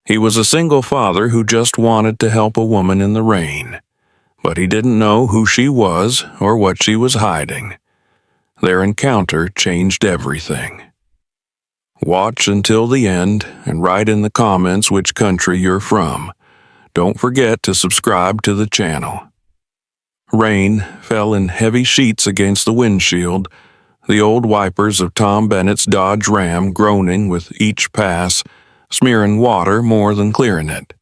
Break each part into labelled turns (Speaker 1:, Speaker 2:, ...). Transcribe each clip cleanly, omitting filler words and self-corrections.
Speaker 1: He was a single father who just wanted to help a woman in the rain, but he didn't know who she was or what she was hiding. Their encounter changed everything. Watch until the end and write in the comments which country you're from. Don't forget to subscribe to the channel. Rain fell in heavy sheets against the windshield, the old wipers of Tom Bennett's Dodge Ram groaning with each pass, smearing water more than clearing it.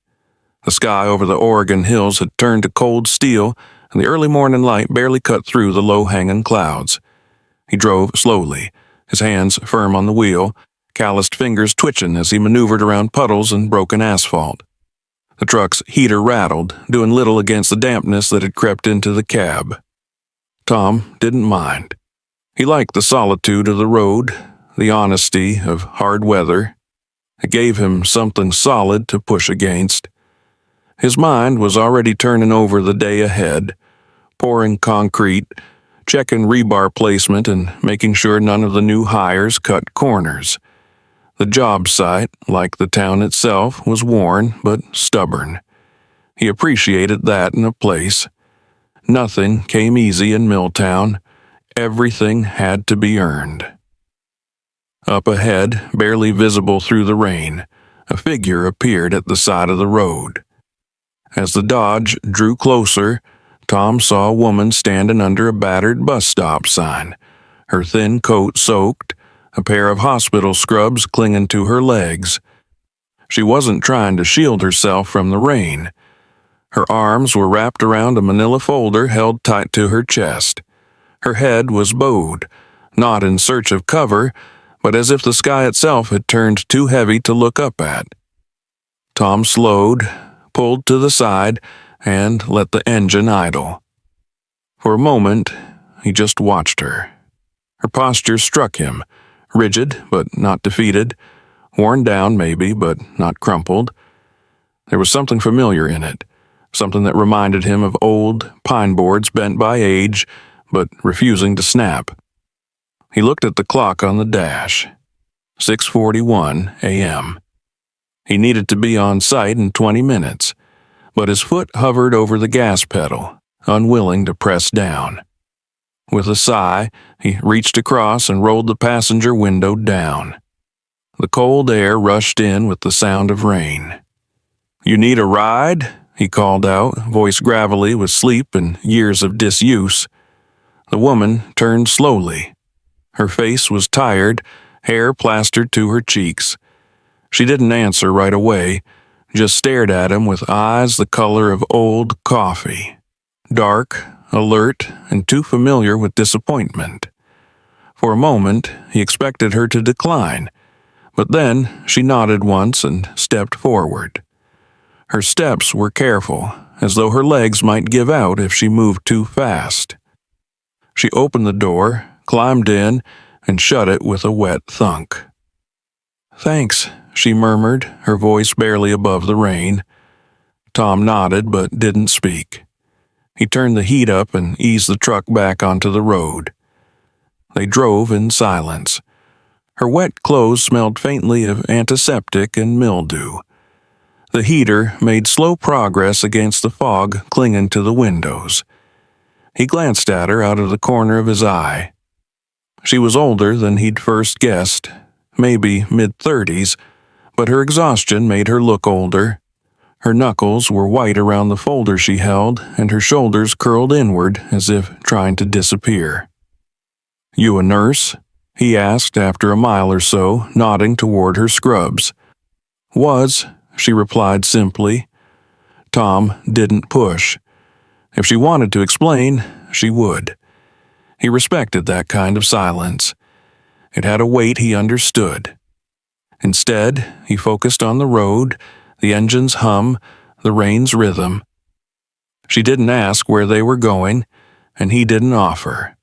Speaker 1: The sky over the Oregon hills had turned to cold steel, and the early morning light barely cut through the low-hanging clouds. He drove slowly, his hands firm on the wheel, calloused fingers twitching as he maneuvered around puddles and broken asphalt. The truck's heater rattled, doing little against the dampness that had crept into the cab. Tom didn't mind. He liked the solitude of the road, the honesty of hard weather. It gave him something solid to push against. His mind was already turning over the day ahead, pouring concrete, checking rebar placement, and making sure none of the new hires cut corners. The job site, like the town itself, was worn but stubborn. He appreciated that in a place. Nothing came easy in Milltown. Everything had to be earned. Up ahead, barely visible through the rain, a figure appeared at the side of the road. As the Dodge drew closer, Tom saw a woman standing under a battered bus stop sign, her thin coat soaked, a pair of hospital scrubs clinging to her legs. She wasn't trying to shield herself from the rain. Her arms were wrapped around a manila folder held tight to her chest. Her head was bowed, not in search of cover, but as if the sky itself had turned too heavy to look up at. Tom slowed, pulled to the side, and let the engine idle. For a moment, he just watched her. Her posture struck him, rigid but not defeated, worn down maybe, but not crumpled. There was something familiar in it, something that reminded him of old pine boards bent by age, but refusing to snap. He looked at the clock on the dash. 6:41 a.m. He needed to be on site in 20 minutes, but his foot hovered over the gas pedal, unwilling to press down. With a sigh, he reached across and rolled the passenger window down. The cold air rushed in with the sound of rain. "You need a ride?" he called out, voice gravelly with sleep and years of disuse. The woman turned slowly. Her face was tired, hair plastered to her cheeks. She didn't answer right away, just stared at him with eyes the color of old coffee. Dark, alert, and too familiar with disappointment. For a moment, he expected her to decline, but then she nodded once and stepped forward. Her steps were careful, as though her legs might give out if she moved too fast. She opened the door, climbed in, and shut it with a wet thunk. "Thanks," she murmured, her voice barely above the rain. Tom nodded but didn't speak. He turned the heat up and eased the truck back onto the road. They drove in silence. Her wet clothes smelled faintly of antiseptic and mildew. The heater made slow progress against the fog clinging to the windows. He glanced at her out of the corner of his eye. She was older than he'd first guessed, maybe mid-30s, but her exhaustion made her look older. Her knuckles were white around the folder she held, and her shoulders curled inward as if trying to disappear. "You a nurse?" he asked after a mile or so, nodding toward her scrubs. "Was," she replied simply. Tom didn't push. If she wanted to explain, she would. He respected that kind of silence. It had a weight he understood. Instead, he focused on the road, the engine's hum, the rain's rhythm. She didn't ask where they were going, and he didn't offer.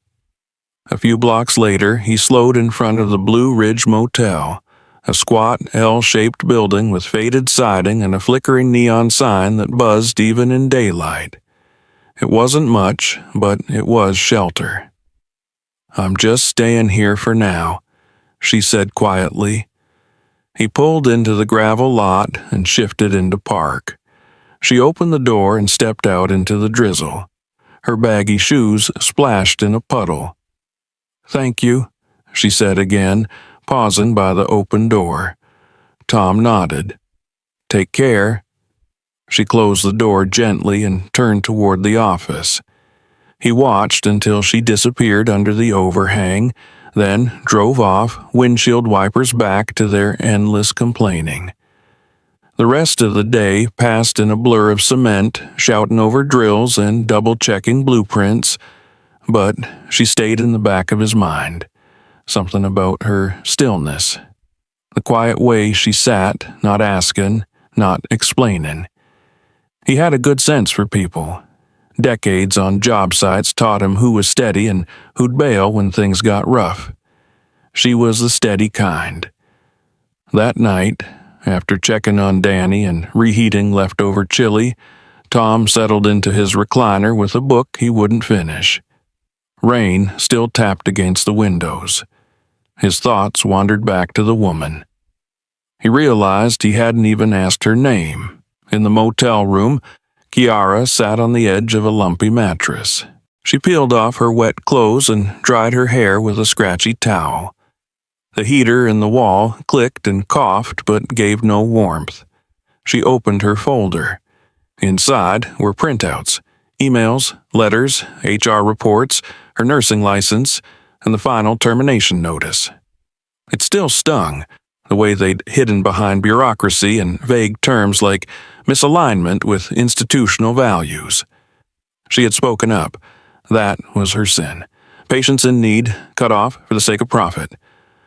Speaker 1: A few blocks later, he slowed in front of the Blue Ridge Motel, a squat L-shaped building with faded siding and a flickering neon sign that buzzed even in daylight. It wasn't much, but it was shelter. "I'm just staying here for now," she said quietly. He pulled into the gravel lot and shifted into park. She opened the door and stepped out into the drizzle. Her baggy shoes splashed in a puddle. "Thank you," she said again, pausing by the open door. Tom nodded. "Take care." She closed the door gently and turned toward the office. He watched until she disappeared under the overhang, then drove off, windshield wipers back to their endless complaining. The rest of the day passed in a blur of cement, shouting over drills and double-checking blueprints, but she stayed in the back of his mind. Something about her stillness. The quiet way she sat, not asking, not explaining. He had a good sense for people. Decades on job sites taught him who was steady and who'd bail when things got rough. She was the steady kind. That night, after checking on Danny and reheating leftover chili, Tom settled into his recliner with a book he wouldn't finish. Rain still tapped against the windows. His thoughts wandered back to the woman. He realized he hadn't even asked her name. In the motel room, Kiara sat on the edge of a lumpy mattress. She peeled off her wet clothes and dried her hair with a scratchy towel. The heater in the wall clicked and coughed but gave no warmth. She opened her folder. Inside were printouts, emails, letters, HR reports, her nursing license, and the final termination notice. It still stung, the way they'd hidden behind bureaucracy and vague terms like misalignment with institutional values. She had spoken up. That was her sin. Patients in need, cut off for the sake of profit.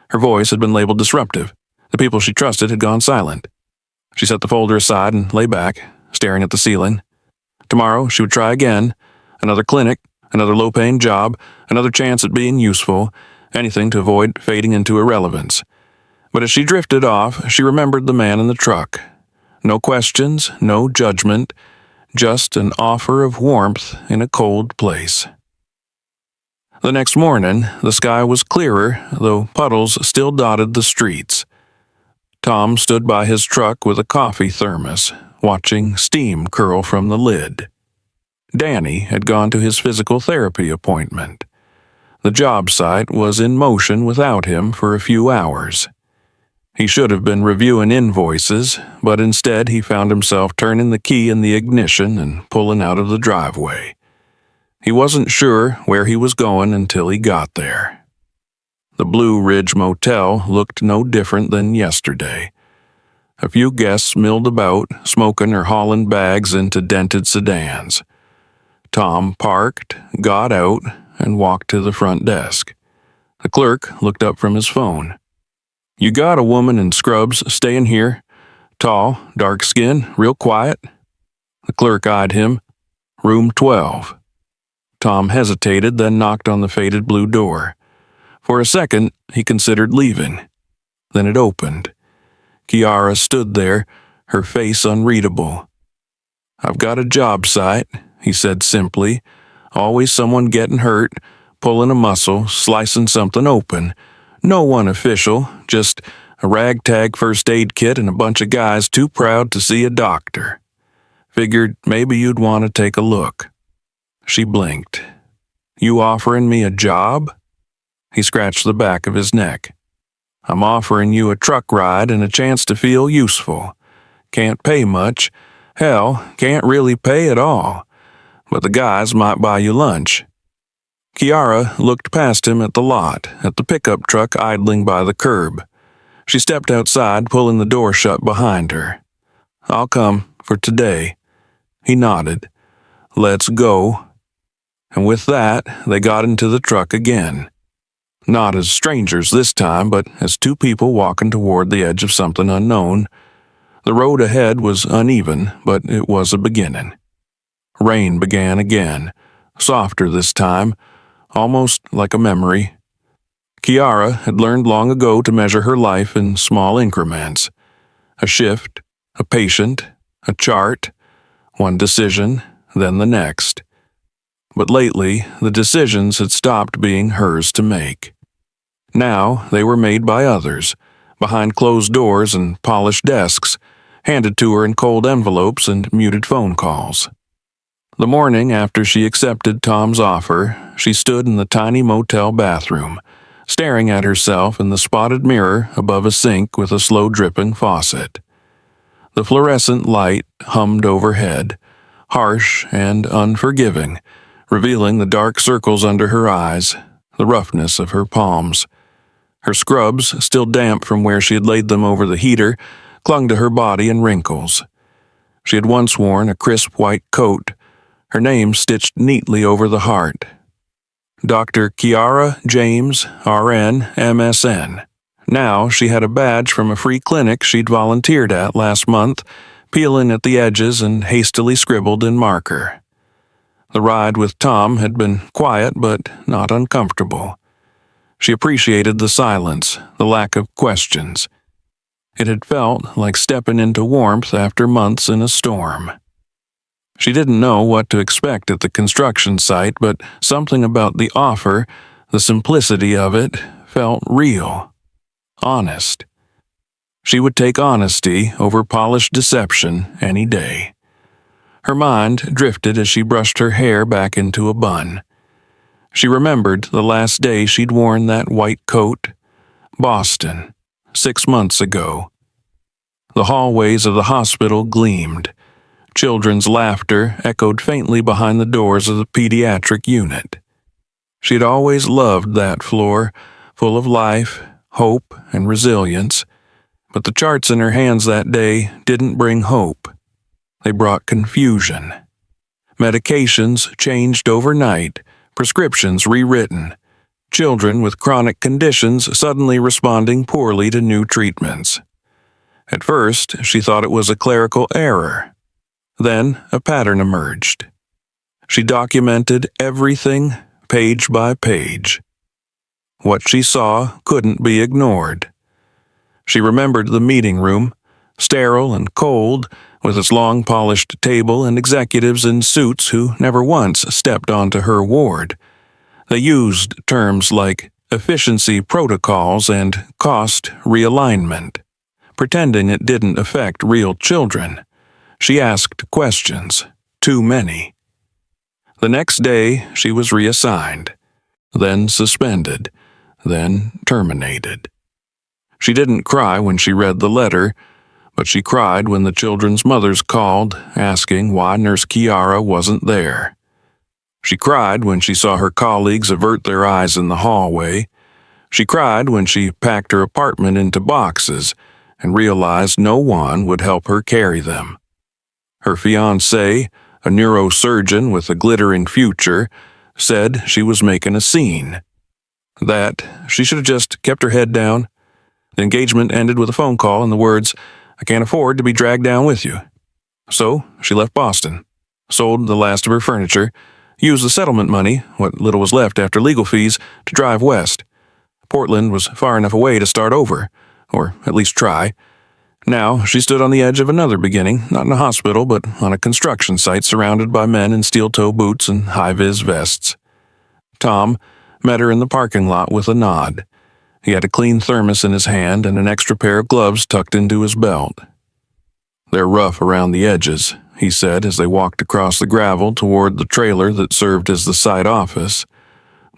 Speaker 1: Her voice had been labeled disruptive. The people she trusted had gone silent. She set the folder aside and lay back, staring at the ceiling. Tomorrow she would try again. Another clinic, another low-paying job, another chance at being useful, anything to avoid fading into irrelevance. But as she drifted off, she remembered the man in the truck. No questions, no judgment, just an offer of warmth in a cold place. The next morning, the sky was clearer, though puddles still dotted the streets. Tom stood by his truck with a coffee thermos, watching steam curl from the lid. Danny had gone to his physical therapy appointment. The job site was in motion without him for a few hours. He should have been reviewing invoices, but instead he found himself turning the key in the ignition and pulling out of the driveway. He wasn't sure where he was going until he got there. The Blue Ridge Motel looked no different than yesterday. A few guests milled about, smoking or hauling bags into dented sedans. Tom parked, got out, and walked to the front desk. The clerk looked up from his phone. "You got a woman in scrubs staying here? Tall, dark skin, real quiet?" The clerk eyed him. "Room 12. Tom hesitated, then knocked on the faded blue door. For a second, he considered leaving. Then it opened. Kiara stood there, her face unreadable. "I've got a job site," he said simply. "Always someone getting hurt, pulling a muscle, slicing something open. No one official, just a ragtag first aid kit and a bunch of guys too proud to see a doctor. Figured maybe you'd want to take a look." She blinked. "You offering me a job?" He scratched the back of his neck. "I'm offering you a truck ride and a chance to feel useful. Can't pay much. Hell, can't really pay at all. But the guys might buy you lunch." Kiara looked past him at the lot, at the pickup truck idling by the curb. She stepped outside, pulling the door shut behind her. "I'll come, for today." He nodded. "Let's go." And with that, they got into the truck again. Not as strangers this time, but as two people walking toward the edge of something unknown. The road ahead was uneven, but it was a beginning. Rain began again, softer this time, almost like a memory. Kiara had learned long ago to measure her life in small increments. A shift, a patient, a chart, one decision, then the next. But lately, the decisions had stopped being hers to make. Now they were made by others, behind closed doors and polished desks, handed to her in cold envelopes and muted phone calls. The morning after she accepted Tom's offer, she stood in the tiny motel bathroom, staring at herself in the spotted mirror above a sink with a slow-dripping faucet. The fluorescent light hummed overhead, harsh and unforgiving, revealing the dark circles under her eyes, the roughness of her palms. Her scrubs, still damp from where she had laid them over the heater, clung to her body in wrinkles. She had once worn a crisp white coat, her name stitched neatly over the heart. Dr. Kiara James, RN, MSN. Now she had a badge from a free clinic she'd volunteered at last month, peeling at the edges and hastily scribbled in marker. The ride with Tom had been quiet but not uncomfortable. She appreciated the silence, the lack of questions. It had felt like stepping into warmth after months in a storm. She didn't know what to expect at the construction site, but something about the offer, the simplicity of it, felt real, honest. She would take honesty over polished deception any day. Her mind drifted as she brushed her hair back into a bun. She remembered the last day she'd worn that white coat. Boston, 6 months ago. The hallways of the hospital gleamed. Children's laughter echoed faintly behind the doors of the pediatric unit. She'd always loved that floor, full of life, hope, and resilience. But the charts in her hands that day didn't bring hope. They brought confusion. Medications changed overnight, prescriptions rewritten, children with chronic conditions suddenly responding poorly to new treatments. At first, she thought it was a clerical error. Then, a pattern emerged. She documented everything, page by page. What she saw couldn't be ignored. She remembered the meeting room, sterile and cold, with its long polished table and executives in suits who never once stepped onto her ward. They used terms like efficiency protocols and cost realignment, pretending it didn't affect real children. She asked questions, too many. The next day, she was reassigned, then suspended, then terminated. She didn't cry when she read the letter, but she cried when the children's mothers called, asking why Nurse Kiara wasn't there. She cried when she saw her colleagues avert their eyes in the hallway. She cried when she packed her apartment into boxes and realized no one would help her carry them. Her fiancé, a neurosurgeon with a glittering future, said she was making a scene. That she should have just kept her head down. The engagement ended with a phone call and the words, "I can't afford to be dragged down with you." So she left Boston, sold the last of her furniture, used the settlement money, what little was left after legal fees, to drive west. Portland was far enough away to start over, or at least try. Now she stood on the edge of another beginning, not in a hospital, but on a construction site surrounded by men in steel-toe boots and high-vis vests. Tom met her in the parking lot with a nod. He had a clean thermos in his hand and an extra pair of gloves tucked into his belt. "They're rough around the edges," he said as they walked across the gravel toward the trailer that served as the site office.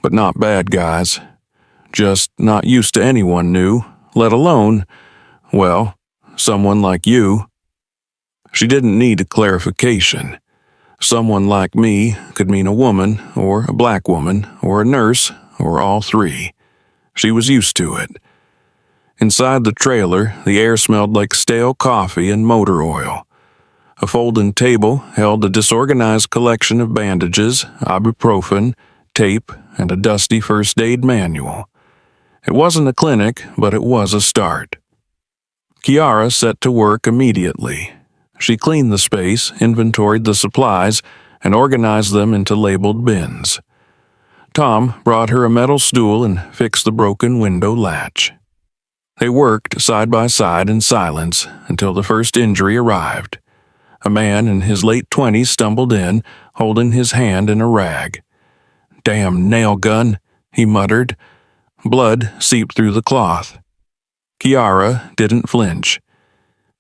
Speaker 1: "But not bad guys. Just not used to anyone new, let alone, well, someone like you." She didn't need a clarification. Someone like me could mean a woman, or a black woman, or a nurse, or all three. She was used to it. Inside the trailer, the air smelled like stale coffee and motor oil. A folding table held a disorganized collection of bandages, ibuprofen, tape, and a dusty first aid manual. It wasn't a clinic, but it was a start. Kiara set to work immediately. She cleaned the space, inventoried the supplies, and organized them into labeled bins. Tom brought her a metal stool and fixed the broken window latch. They worked side by side in silence until the first injury arrived. A man in his late 20s stumbled in, holding his hand in a rag. "Damn nail gun," he muttered. Blood seeped through the cloth. Kiara didn't flinch.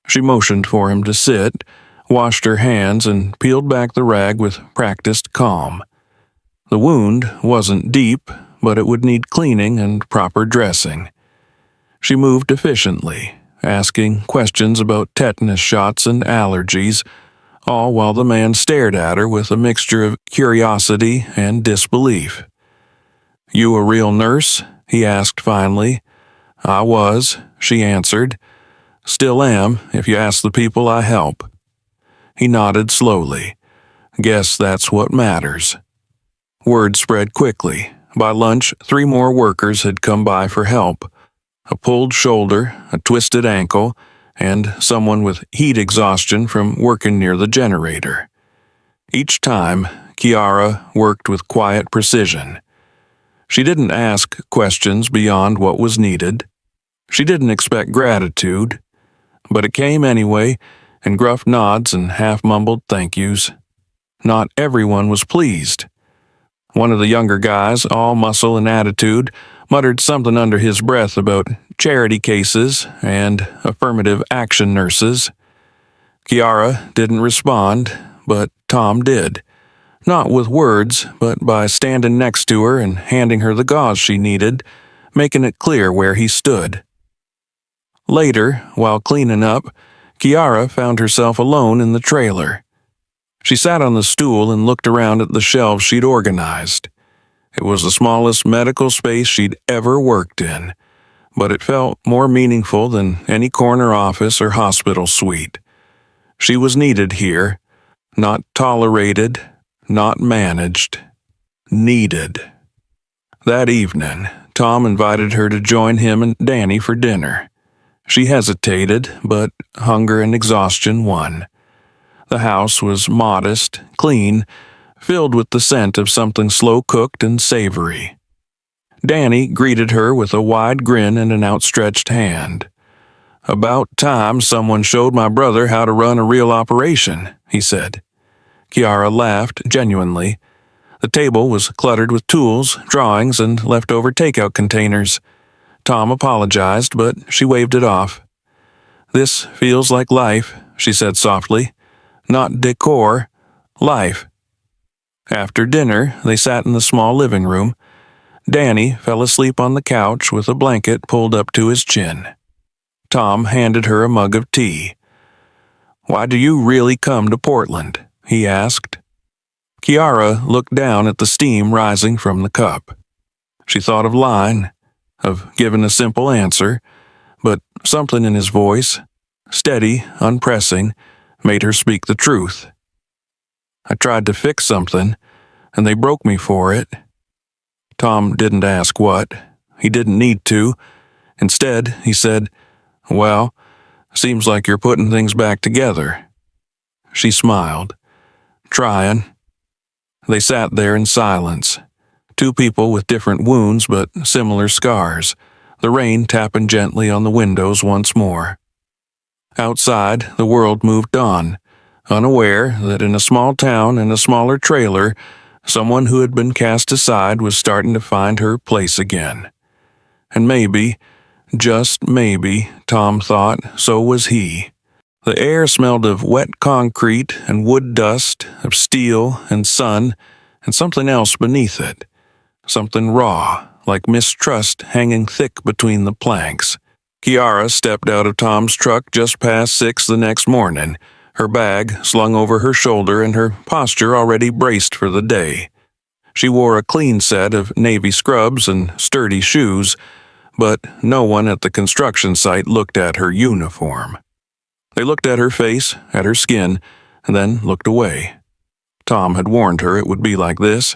Speaker 1: She motioned for him to sit, washed her hands, and peeled back the rag with practiced calm. The wound wasn't deep, but it would need cleaning and proper dressing. She moved efficiently, asking questions about tetanus shots and allergies, all while the man stared at her with a mixture of curiosity and disbelief. "You a real nurse?" he asked finally. "I was," she answered. "Still am, if you ask the people I help." He nodded slowly. "Guess that's what matters." Word spread quickly. By lunch, 3 more workers had come by for help. A pulled shoulder, a twisted ankle, and someone with heat exhaustion from working near the generator. Each time, Kiara worked with quiet precision. She didn't ask questions beyond what was needed. She didn't expect gratitude, but it came anyway, in gruff nods and half-mumbled thank yous. Not everyone was pleased. One of the younger guys, all muscle and attitude, muttered something under his breath about charity cases and affirmative action nurses. Kiara didn't respond, but Tom did. Not with words, but by standing next to her and handing her the gauze she needed, making it clear where he stood. Later, while cleaning up, Kiara found herself alone in the trailer. She sat on the stool and looked around at the shelves she'd organized. It was the smallest medical space she'd ever worked in, but it felt more meaningful than any corner office or hospital suite. She was needed here, not tolerated, not managed. Needed. That evening, Tom invited her to join him and Danny for dinner. She hesitated, but hunger and exhaustion won. The house was modest, clean, filled with the scent of something slow-cooked and savory. Danny greeted her with a wide grin and an outstretched hand. "About time someone showed my brother how to run a real operation," he said. Kiara laughed genuinely. The table was cluttered with tools, drawings, and leftover takeout containers. Tom apologized, but she waved it off. "This feels like life," she said softly. "Not decor, life." After dinner, they sat in the small living room. Danny fell asleep on the couch with a blanket pulled up to his chin. Tom handed her a mug of tea. "Why do you really come to Portland?" he asked. Kiara looked down at the steam rising from the cup. She thought of lying, of giving a simple answer, but something in his voice, steady, unpressing, made her speak the truth. "I tried to fix something, and they broke me for it." Tom didn't ask what. He didn't need to. Instead, he said, "Well, seems like you're putting things back together." She smiled. "Trying." They sat there in silence. 2 people with different wounds but similar scars, the rain tapping gently on the windows once more. Outside, the world moved on, unaware that in a small town in a smaller trailer, someone who had been cast aside was starting to find her place again. And maybe, just maybe, Tom thought, so was he. The air smelled of wet concrete and wood dust, of steel and sun, and something else beneath it. Something raw, like mistrust hanging thick between the planks. Kiara stepped out of Tom's truck just past 6 the next morning, her bag slung over her shoulder and her posture already braced for the day. She wore a clean set of navy scrubs and sturdy shoes, but no one at the construction site looked at her uniform. They looked at her face, at her skin, and then looked away. Tom had warned her it would be like this.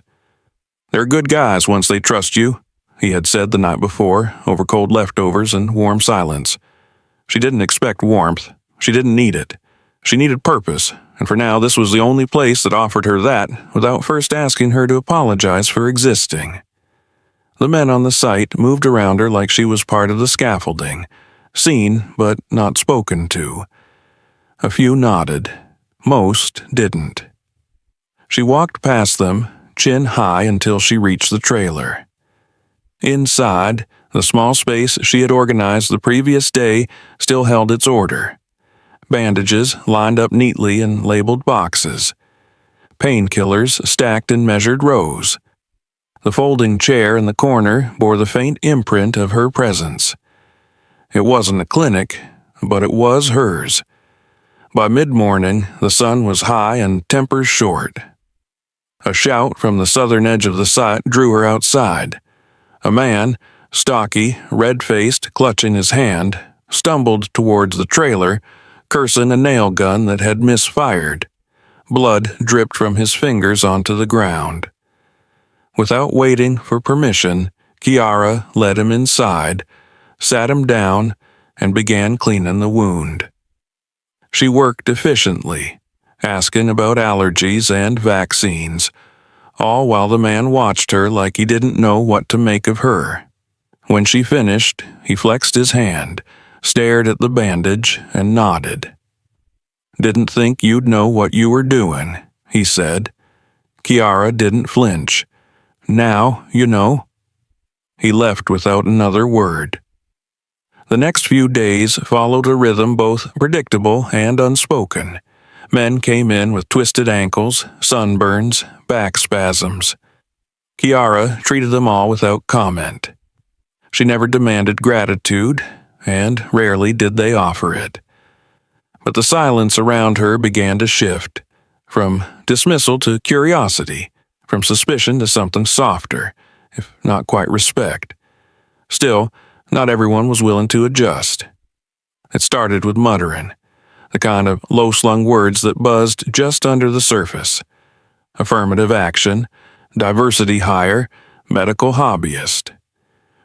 Speaker 1: "They're good guys once they trust you," he had said the night before, over cold leftovers and warm silence. She didn't expect warmth. She didn't need it. She needed purpose, and for now this was the only place that offered her that without first asking her to apologize for existing. The men on the site moved around her like she was part of the scaffolding, seen but not spoken to. A few nodded. Most didn't. She walked past them, chin high, until she reached the trailer. Inside, The small space she had organized the previous day still held its order. Bandages lined up neatly in labeled boxes. Painkillers stacked in measured rows. The folding chair in the corner bore the faint imprint of her presence. It wasn't a clinic, but it was hers. By mid-morning, the sun was high and tempers short. A shout from the southern edge of the site drew her outside. A man, stocky, red-faced, clutching his hand, stumbled towards the trailer, cursing a nail gun that had misfired. Blood dripped from his fingers onto the ground. Without waiting for permission, Kiara led him inside, sat him down, and began cleaning the wound. She worked efficiently, asking about allergies and vaccines, all while the man watched her like he didn't know what to make of her. When she finished, he flexed his hand, stared at the bandage, and nodded. "Didn't think you'd know what you were doing," he said. Kiara didn't flinch. "Now you know." He left without another word. The next few days followed a rhythm both predictable and unspoken. Men came in with twisted ankles, sunburns, back spasms. Kiara treated them all without comment. She never demanded gratitude, and rarely did they offer it. But the silence around her began to shift, from dismissal to curiosity, from suspicion to something softer, if not quite respect. Still, not everyone was willing to adjust. It started with muttering, the kind of low-slung words that buzzed just under the surface. Affirmative action, diversity hire, medical hobbyist.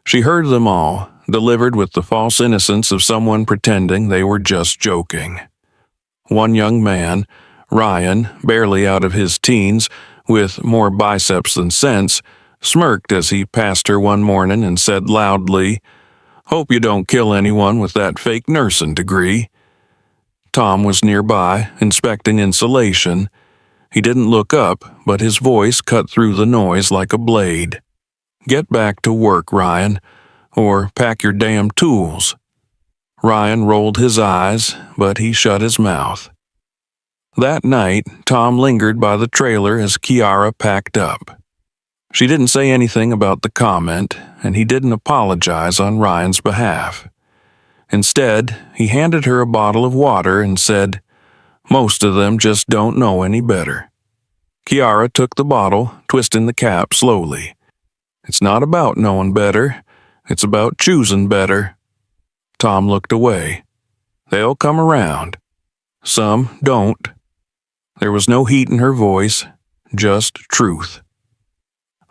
Speaker 1: She heard them all, delivered with the false innocence of someone pretending they were just joking. One young man, Ryan, barely out of his teens, with more biceps than sense, smirked as he passed her one morning and said loudly, "Hope you don't kill anyone with that fake nursing degree." Tom was nearby, inspecting insulation. He didn't look up, but his voice cut through the noise like a blade. "Get back to work, Ryan, or pack your damn tools." Ryan rolled his eyes, but he shut his mouth. That night, Tom lingered by the trailer as Kiara packed up. She didn't say anything about the comment, and he didn't apologize on Ryan's behalf. Instead, he handed her a bottle of water and said, "Most of them just don't know any better." Kiara took the bottle, twisting the cap slowly. "It's not about knowing better. It's about choosing better." Tom looked away. "They'll come around. Some don't." There was no heat in her voice, just truth.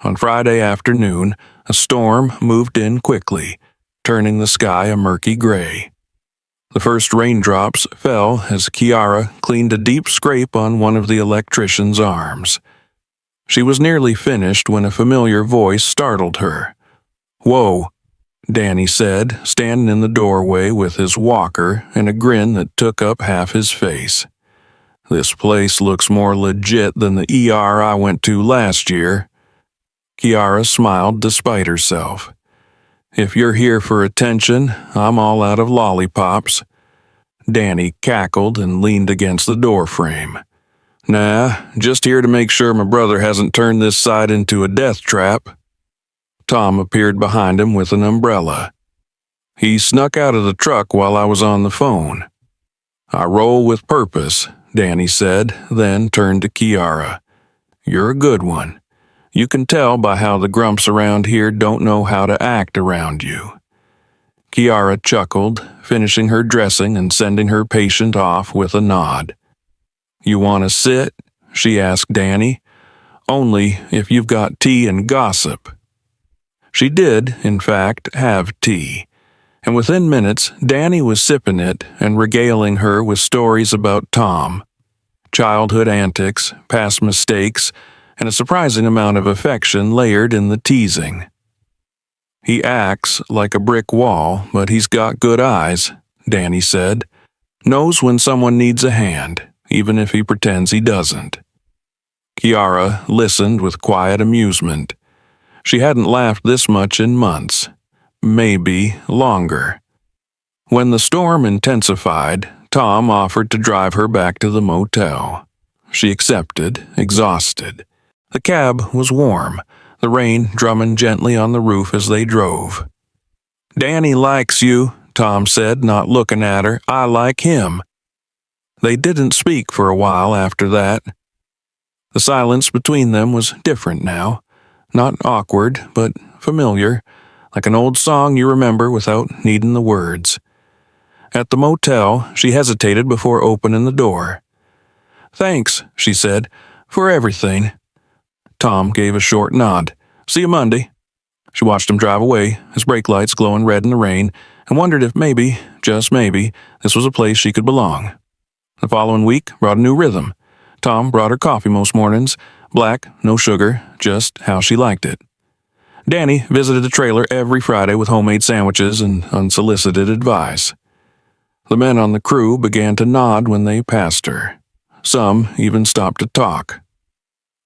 Speaker 1: On Friday afternoon, a storm moved in quickly, turning the sky a murky gray. The first raindrops fell as Kiara cleaned a deep scrape on one of the electrician's arms. She was nearly finished when a familiar voice startled her. "Whoa," Danny said, standing in the doorway with his walker and a grin that took up half his face. "This place looks more legit than the ER I went to last year." Kiara smiled despite herself. "If you're here for attention, I'm all out of lollipops." Danny cackled and leaned against the doorframe. "Nah, just here to make sure my brother hasn't turned this site into a death trap." Tom appeared behind him with an umbrella. "He snuck out of the truck while I was on the phone." "I roll with purpose," Danny said, then turned to Kiara. "You're a good one. You can tell by how the grumps around here don't know how to act around you." Kiara chuckled, finishing her dressing and sending her patient off with a nod. "You want to sit?" she asked Danny. "Only if you've got tea and gossip." She did, in fact, have tea, and within minutes Danny was sipping it and regaling her with stories about Tom, childhood antics, past mistakes, and a surprising amount of affection layered in the teasing. "He acts like a brick wall, but he's got good eyes," Danny said. "Knows when someone needs a hand, even if he pretends he doesn't." Kiara listened with quiet amusement. She hadn't laughed this much in months. maybe longer. When the storm intensified, Tom offered to drive her back to the motel. She accepted, exhausted. The cab was warm, the rain drumming gently on the roof as they drove. "Danny likes you," Tom said, not looking at her. "I like him." They didn't speak for a while after that. The silence between them was different now. Not awkward, but familiar, like an old song you remember without needing the words. At the motel, she hesitated before opening the door. "Thanks," she said, "for everything." Tom gave a short nod. "See you Monday." She watched him drive away, his brake lights glowing red in the rain, and wondered if maybe, just maybe, this was a place she could belong. The following week brought a new rhythm. Tom brought her coffee most mornings, black, no sugar, just how she liked it. Danny visited the trailer every Friday with homemade sandwiches and unsolicited advice. The men on the crew began to nod when they passed her. Some even stopped to talk.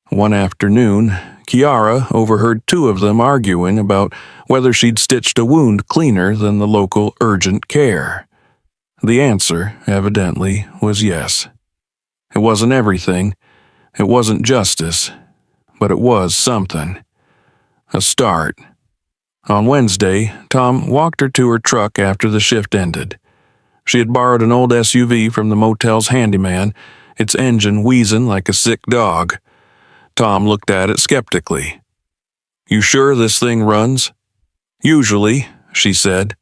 Speaker 1: One afternoon, Kiara overheard two of them arguing about whether she'd stitched a wound cleaner than the local urgent care. The answer, evidently, was yes. It wasn't everything, it wasn't justice, but it was something. A start. On Wednesday, Tom walked her to her truck after the shift ended. She had borrowed an old SUV from the motel's handyman, its engine wheezing like a sick dog. Tom looked at it skeptically. "You sure this thing runs?" "Usually," she said.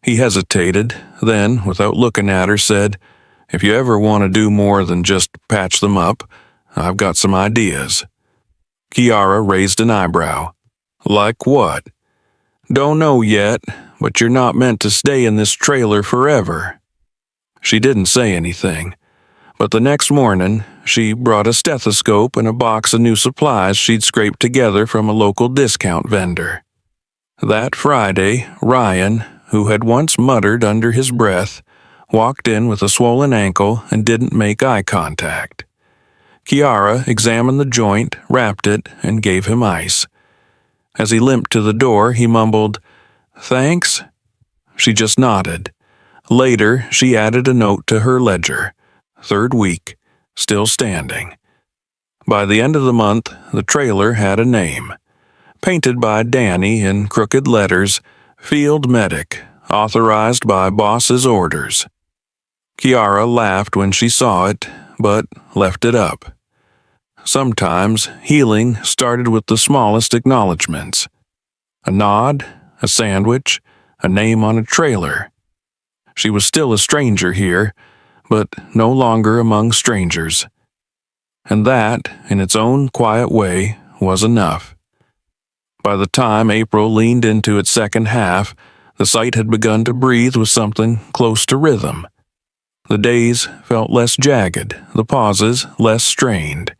Speaker 1: He hesitated, then, without looking at her, said, "If you ever want to do more than just patch them up, I've got some ideas." Kiara raised an eyebrow. "Like what?" "Don't know yet, but you're not meant to stay in this trailer forever." She didn't say anything, but the next morning, she brought a stethoscope and a box of new supplies she'd scraped together from a local discount vendor. That Friday, Ryan, who had once muttered under his breath, walked in with a swollen ankle and didn't make eye contact. Kiara examined the joint, wrapped it, and gave him ice. As he limped to the door, he mumbled, "Thanks?" She just nodded. Later, she added a note to her ledger. 3rd week, still standing. By the end of the month, the trailer had a name. Painted by Danny in crooked letters, Field Medic, authorized by boss's orders. Kiara laughed when she saw it, but left it up. Sometimes healing started with the smallest acknowledgments. A nod, a sandwich, a name on a trailer. She was still a stranger here, but no longer among strangers. And that, in its own quiet way, was enough. By the time April leaned into its second half, the site had begun to breathe with something close to rhythm. The days felt less jagged, the pauses less strained.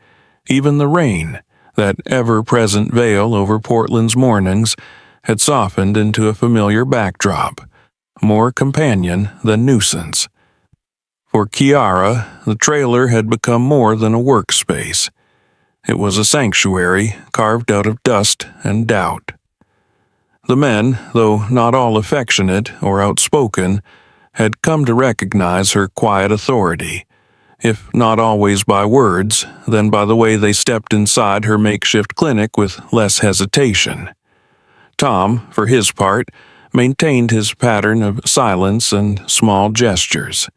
Speaker 1: Even the rain, that ever-present veil over Portland's mornings, had softened into a familiar backdrop, more companion than nuisance. For Kiara, the trailer had become more than a workspace. It was a sanctuary carved out of dust and doubt. The men, though not all affectionate or outspoken, had come to recognize her quiet authority, if not always by words, then by the way they stepped inside her makeshift clinic with less hesitation. Tom, for his part, maintained his pattern of silence and small gestures.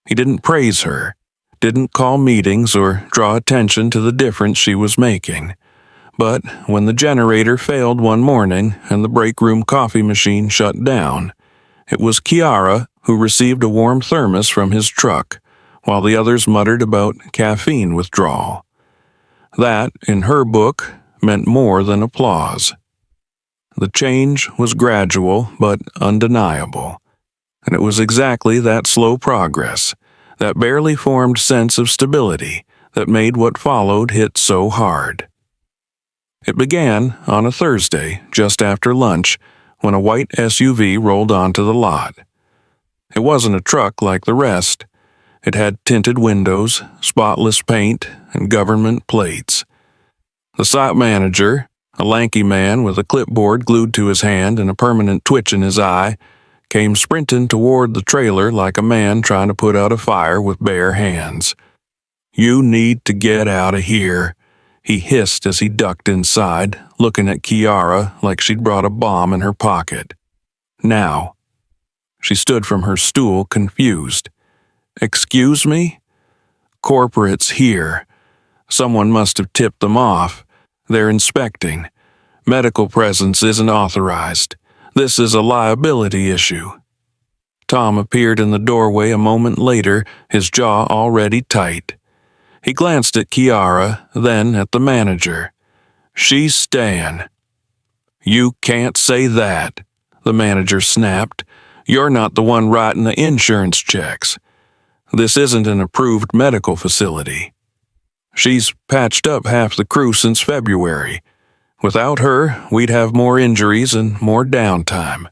Speaker 1: He didn't praise her, didn't call meetings or draw attention to the difference she was making. But when the generator failed one morning and the break room coffee machine shut down, it was Kiara who received a warm thermos from his truck, while the others muttered about caffeine withdrawal. That, in her book, meant more than applause. The change was gradual but undeniable, and it was exactly that slow progress, that barely formed sense of stability, that made what followed hit so hard. It began on a Thursday, just after lunch, when a white SUV rolled onto the lot. It wasn't a truck like the rest. It had tinted windows, spotless paint, and government plates. The site manager, A lanky man with a clipboard glued to his hand and a permanent twitch in his eye came sprinting toward the trailer like a man trying to put out a fire with bare hands. "You need to get out of here," he hissed as he ducked inside, looking at Kiara like she'd brought a bomb in her pocket. "Now." She stood from her stool, confused. "Excuse me?" "Corporate's here. Someone must have tipped them off. They're inspecting. Medical presence isn't authorized. This is a liability issue." Tom appeared in the doorway a moment later, his jaw already tight. He glanced at Kiara, then at the manager. "She's staying." "You can't say that," the manager snapped. "You're not the one writing the insurance checks. This isn't an approved medical facility. She's patched up half the crew since February. Without her, we'd have more injuries and more downtime.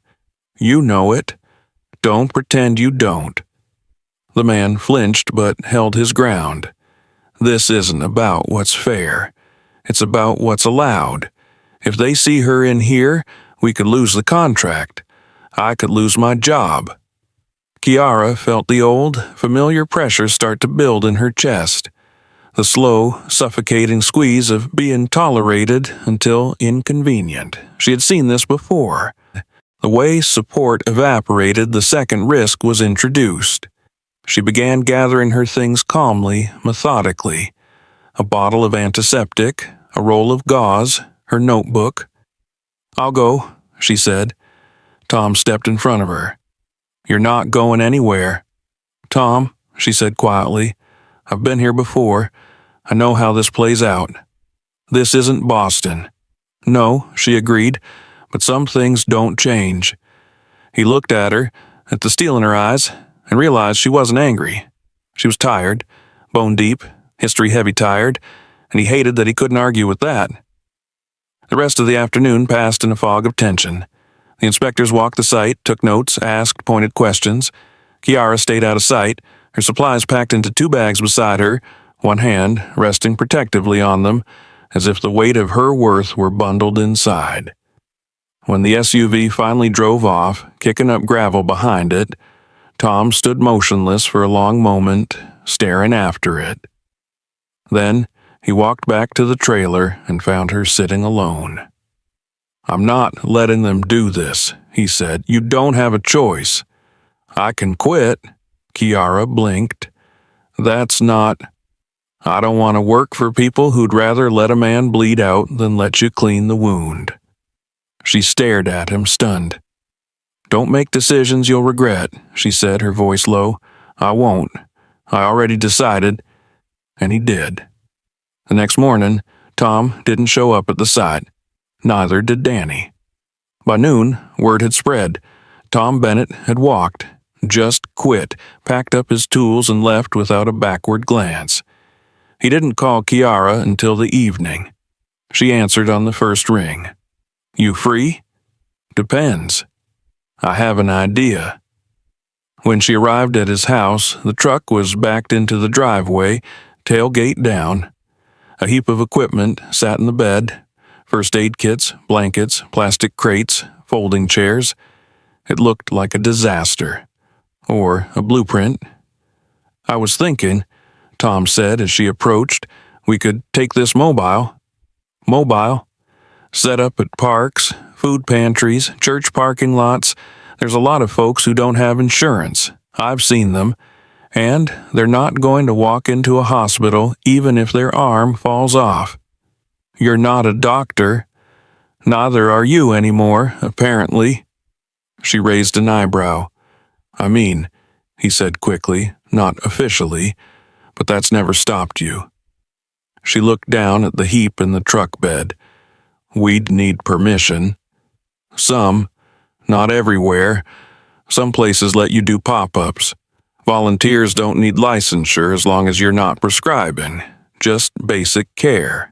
Speaker 1: You know it. Don't pretend you don't." The man flinched but held his ground. "This isn't about what's fair. It's about what's allowed. If they see her in here, we could lose the contract. I could lose my job." Kiara felt the old, familiar pressure start to build in her chest. The slow, suffocating squeeze of being tolerated until inconvenient. She had seen this before. The way support evaporated the second risk was introduced. She began gathering her things calmly, methodically. A bottle of antiseptic, a roll of gauze, her notebook. "I'll go," she said. Tom stepped in front of her. "You're not going anywhere." "Tom," she said quietly, "I've been here before. I know how this plays out. This isn't Boston." "No," she agreed, "but some things don't change." He looked at her, at the steel in her eyes, and realized she wasn't angry. She was tired, bone deep, history heavy tired, and he hated that he couldn't argue with that. The rest of the afternoon passed in a fog of tension. The inspectors walked the site, took notes, asked pointed questions. Kiara stayed out of sight, her supplies packed into 2 bags beside her, one hand resting protectively on them, as if the weight of her worth were bundled inside. When the SUV finally drove off, kicking up gravel behind it, Tom stood motionless for a long moment, staring after it. Then he walked back to the trailer and found her sitting alone. "I'm not letting them do this," he said. "You don't have a choice." "I can quit." Kiara blinked. "That's not... I don't want to work for people who'd rather let a man bleed out than let you clean the wound." She stared at him, stunned. "Don't make decisions you'll regret," she said, her voice low. "I won't. I already decided." And he did. The next morning, Tom didn't show up at the site. Neither did Danny. By noon, word had spread. Tom Bennett had walked, just quit, packed up his tools and left without a backward glance. He didn't call Kiara until the evening. She answered on the first ring. "You free?" "Depends. I have an idea." When she arrived at his house, the truck was backed into the driveway, tailgate down. A heap of equipment sat in the bed. First aid kits, blankets, plastic crates, folding chairs. It looked like a disaster. Or a blueprint. "I was thinking," Tom said as she approached, "we could take this mobile." "Mobile?" "Set up at parks, food pantries, church parking lots. There's a lot of folks who don't have insurance. I've seen them. And they're not going to walk into a hospital even if their arm falls off. You're not a doctor. Neither are you anymore, apparently." She raised an eyebrow. "I mean," he said quickly, "not officially, but that's never stopped you." She looked down at the heap in the truck bed. "We'd need permission." "Some. Not everywhere. Some places let you do pop-ups. Volunteers don't need licensure as long as you're not prescribing. Just basic care."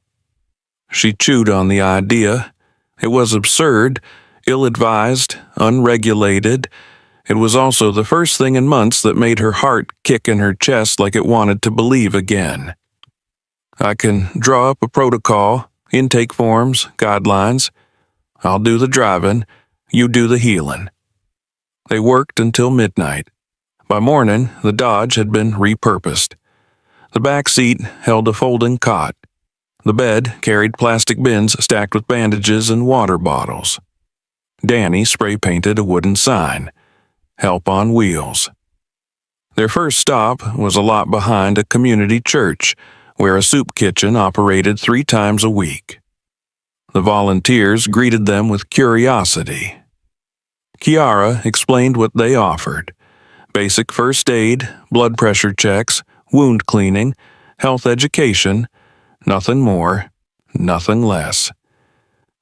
Speaker 1: She chewed on the idea. It was absurd, ill-advised, unregulated. It was also the first thing in months that made her heart kick in her chest like it wanted to believe again. "I can draw up a protocol," Intake forms, guidelines. I'll do the driving, you do the healing. They worked until midnight. By morning, the Dodge had been repurposed. The back seat held a folding cot. The bed carried plastic bins stacked with bandages and water bottles. Danny spray-painted a wooden sign, Help on Wheels. Their first stop was a lot behind a community church, where a soup kitchen operated 3 times a week. The volunteers greeted them with curiosity. Kiara explained what they offered: basic first aid, blood pressure checks, wound cleaning, health education, nothing more, nothing less.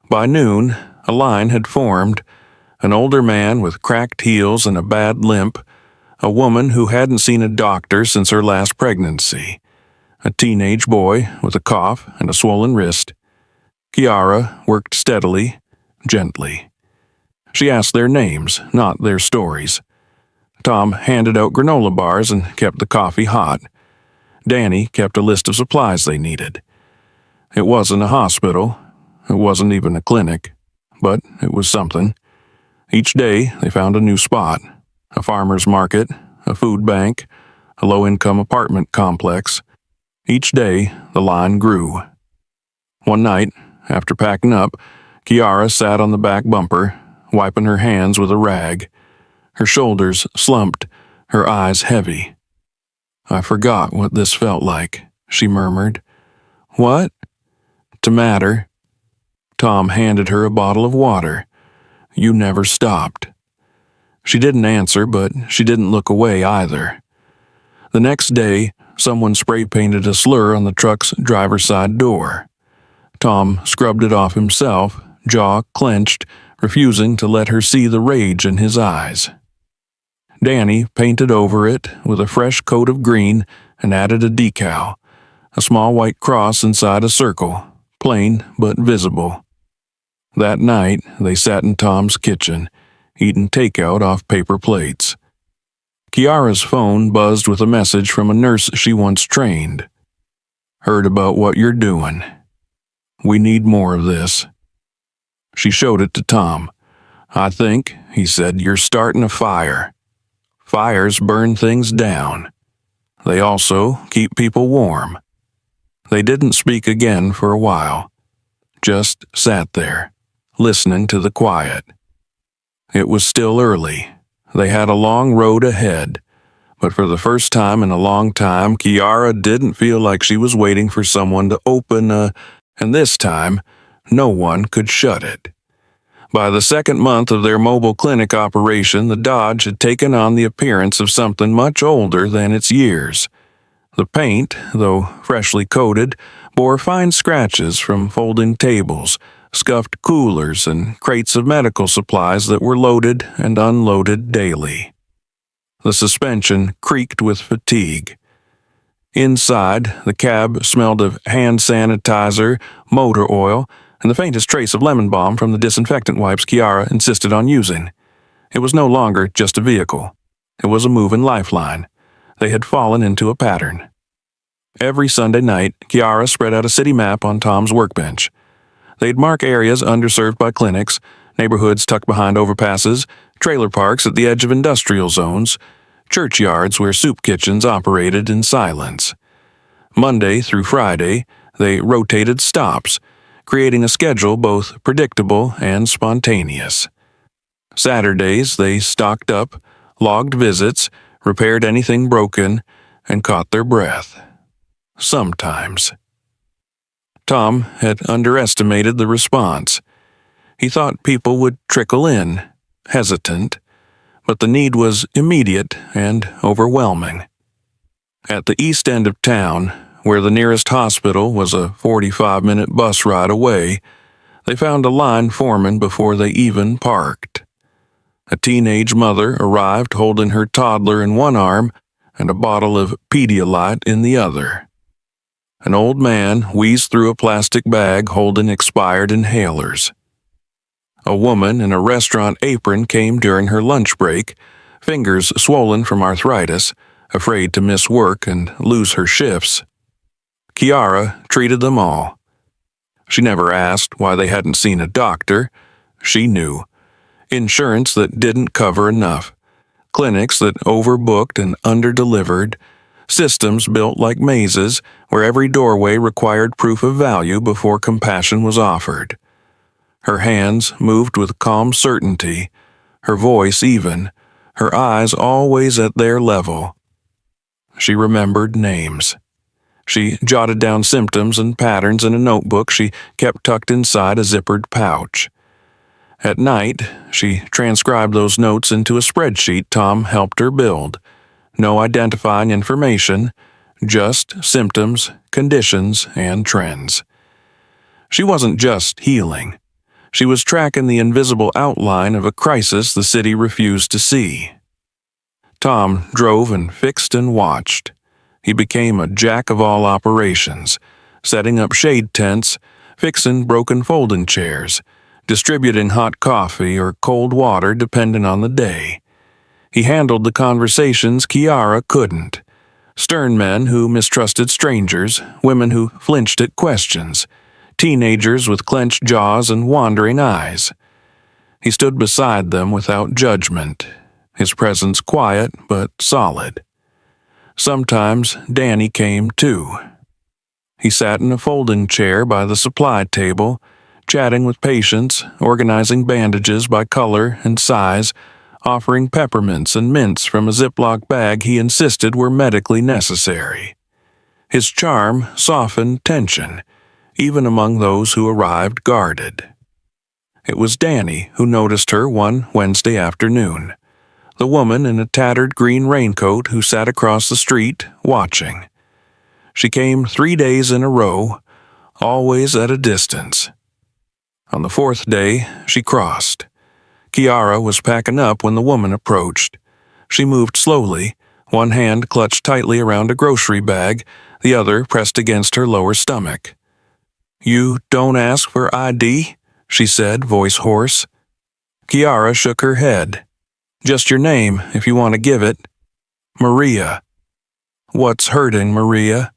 Speaker 1: By noon, a line had formed: an older man with cracked heels and a bad limp, a woman who hadn't seen a doctor since her last pregnancy, a teenage boy with a cough and a swollen wrist. Kiara worked steadily, gently. She asked their names, not their stories. Tom handed out granola bars and kept the coffee hot. Danny kept a list of supplies they needed. It wasn't a hospital. It wasn't even a clinic. But it was something. Each day they found a new spot: a farmer's market, a food bank, a low-income apartment complex. Each day the line grew. One night, after packing up, Kiara sat on the back bumper, wiping her hands with a rag. Her shoulders slumped, her eyes heavy. "I forgot what this felt like," she murmured. "What?" "To matter." Tom handed her a bottle of water. "You never stopped." She didn't answer, but she didn't look away either. The next day, someone spray-painted a slur on the truck's driver's side door. Tom scrubbed it off himself, jaw clenched, refusing to let her see the rage in his eyes. Danny painted over it with a fresh coat of green and added a decal, a small white cross inside a circle, plain but visible. That night, they sat in Tom's kitchen, eating takeout off paper plates. Kiara's phone buzzed with a message from a nurse she once trained. "Heard about what you're doing. We need more of this." She showed it to Tom. "I think," he said, "you're starting a fire. Fires burn things down. They also keep people warm." They didn't speak again for a while, just sat there, listening to the quiet. It was still early. They had a long road ahead, but for the first time in a long time, Kiara didn't feel like she was waiting for someone to open and this time, no one could shut it. By the second month of their mobile clinic operation, the Dodge had taken on the appearance of something much older than its years. The paint, though freshly coated, bore fine scratches from folding tables, scuffed coolers, and crates of medical supplies that were loaded and unloaded daily. The suspension creaked with fatigue. Inside, the cab smelled of hand sanitizer, motor oil, and the faintest trace of lemon balm from the disinfectant wipes Kiara insisted on using. It was no longer just a vehicle. It was a moving lifeline. They had fallen into a pattern. Every Sunday night, Kiara spread out a city map on Tom's workbench. They'd mark areas underserved by clinics, neighborhoods tucked behind overpasses, trailer parks at the edge of industrial zones, churchyards where soup kitchens operated in silence. Monday through Friday, they rotated stops, creating a schedule both predictable and spontaneous. Saturdays, they stocked up, logged visits, repaired anything broken, and caught their breath. Sometimes. Tom had underestimated the response. He thought people would trickle in, hesitant, but the need was immediate and overwhelming. At the east end of town, where the nearest hospital was a 45-minute bus ride away, they found a line forming before they even parked. A teenage mother arrived holding her toddler in one arm and a bottle of Pedialyte in the other. An old man wheezed through a plastic bag holding expired inhalers. A woman in a restaurant apron came during her lunch break, fingers swollen from arthritis, afraid to miss work and lose her shifts. Kiara treated them all. She never asked why they hadn't seen a doctor. She knew. Insurance that didn't cover enough. Clinics that overbooked and underdelivered. Systems built like mazes where every doorway required proof of value before compassion was offered. Her hands moved with calm certainty, her voice even, her eyes always at their level. She remembered names. She jotted down symptoms and patterns in a notebook she kept tucked inside a zippered pouch. At night, she transcribed those notes into a spreadsheet Tom helped her build. No identifying information, just symptoms, conditions, and trends. She wasn't just healing. She was tracking the invisible outline of a crisis the city refused to see. Tom drove and fixed and watched. He became a jack of all operations, setting up shade tents, fixing broken folding chairs, distributing hot coffee or cold water depending on the day. He handled the conversations Kiara couldn't. Stern men who mistrusted strangers, women who flinched at questions, teenagers with clenched jaws and wandering eyes. He stood beside them without judgment, his presence quiet but solid. Sometimes Danny came too. He sat in a folding chair by the supply table, chatting with patients, organizing bandages by color and size, offering peppermints and mints from a Ziploc bag he insisted were medically necessary. His charm softened tension, even among those who arrived guarded. It was Danny who noticed her one Wednesday afternoon, the woman in a tattered green raincoat who sat across the street, watching. She came 3 days in a row, always at a distance. On the 4th day, she crossed. Kiara was packing up when the woman approached. She moved slowly, one hand clutched tightly around a grocery bag, the other pressed against her lower stomach. "You don't ask for ID?" she said, voice hoarse. Kiara shook her head. "Just your name, if you want to give it." "Maria." "What's hurting, Maria?"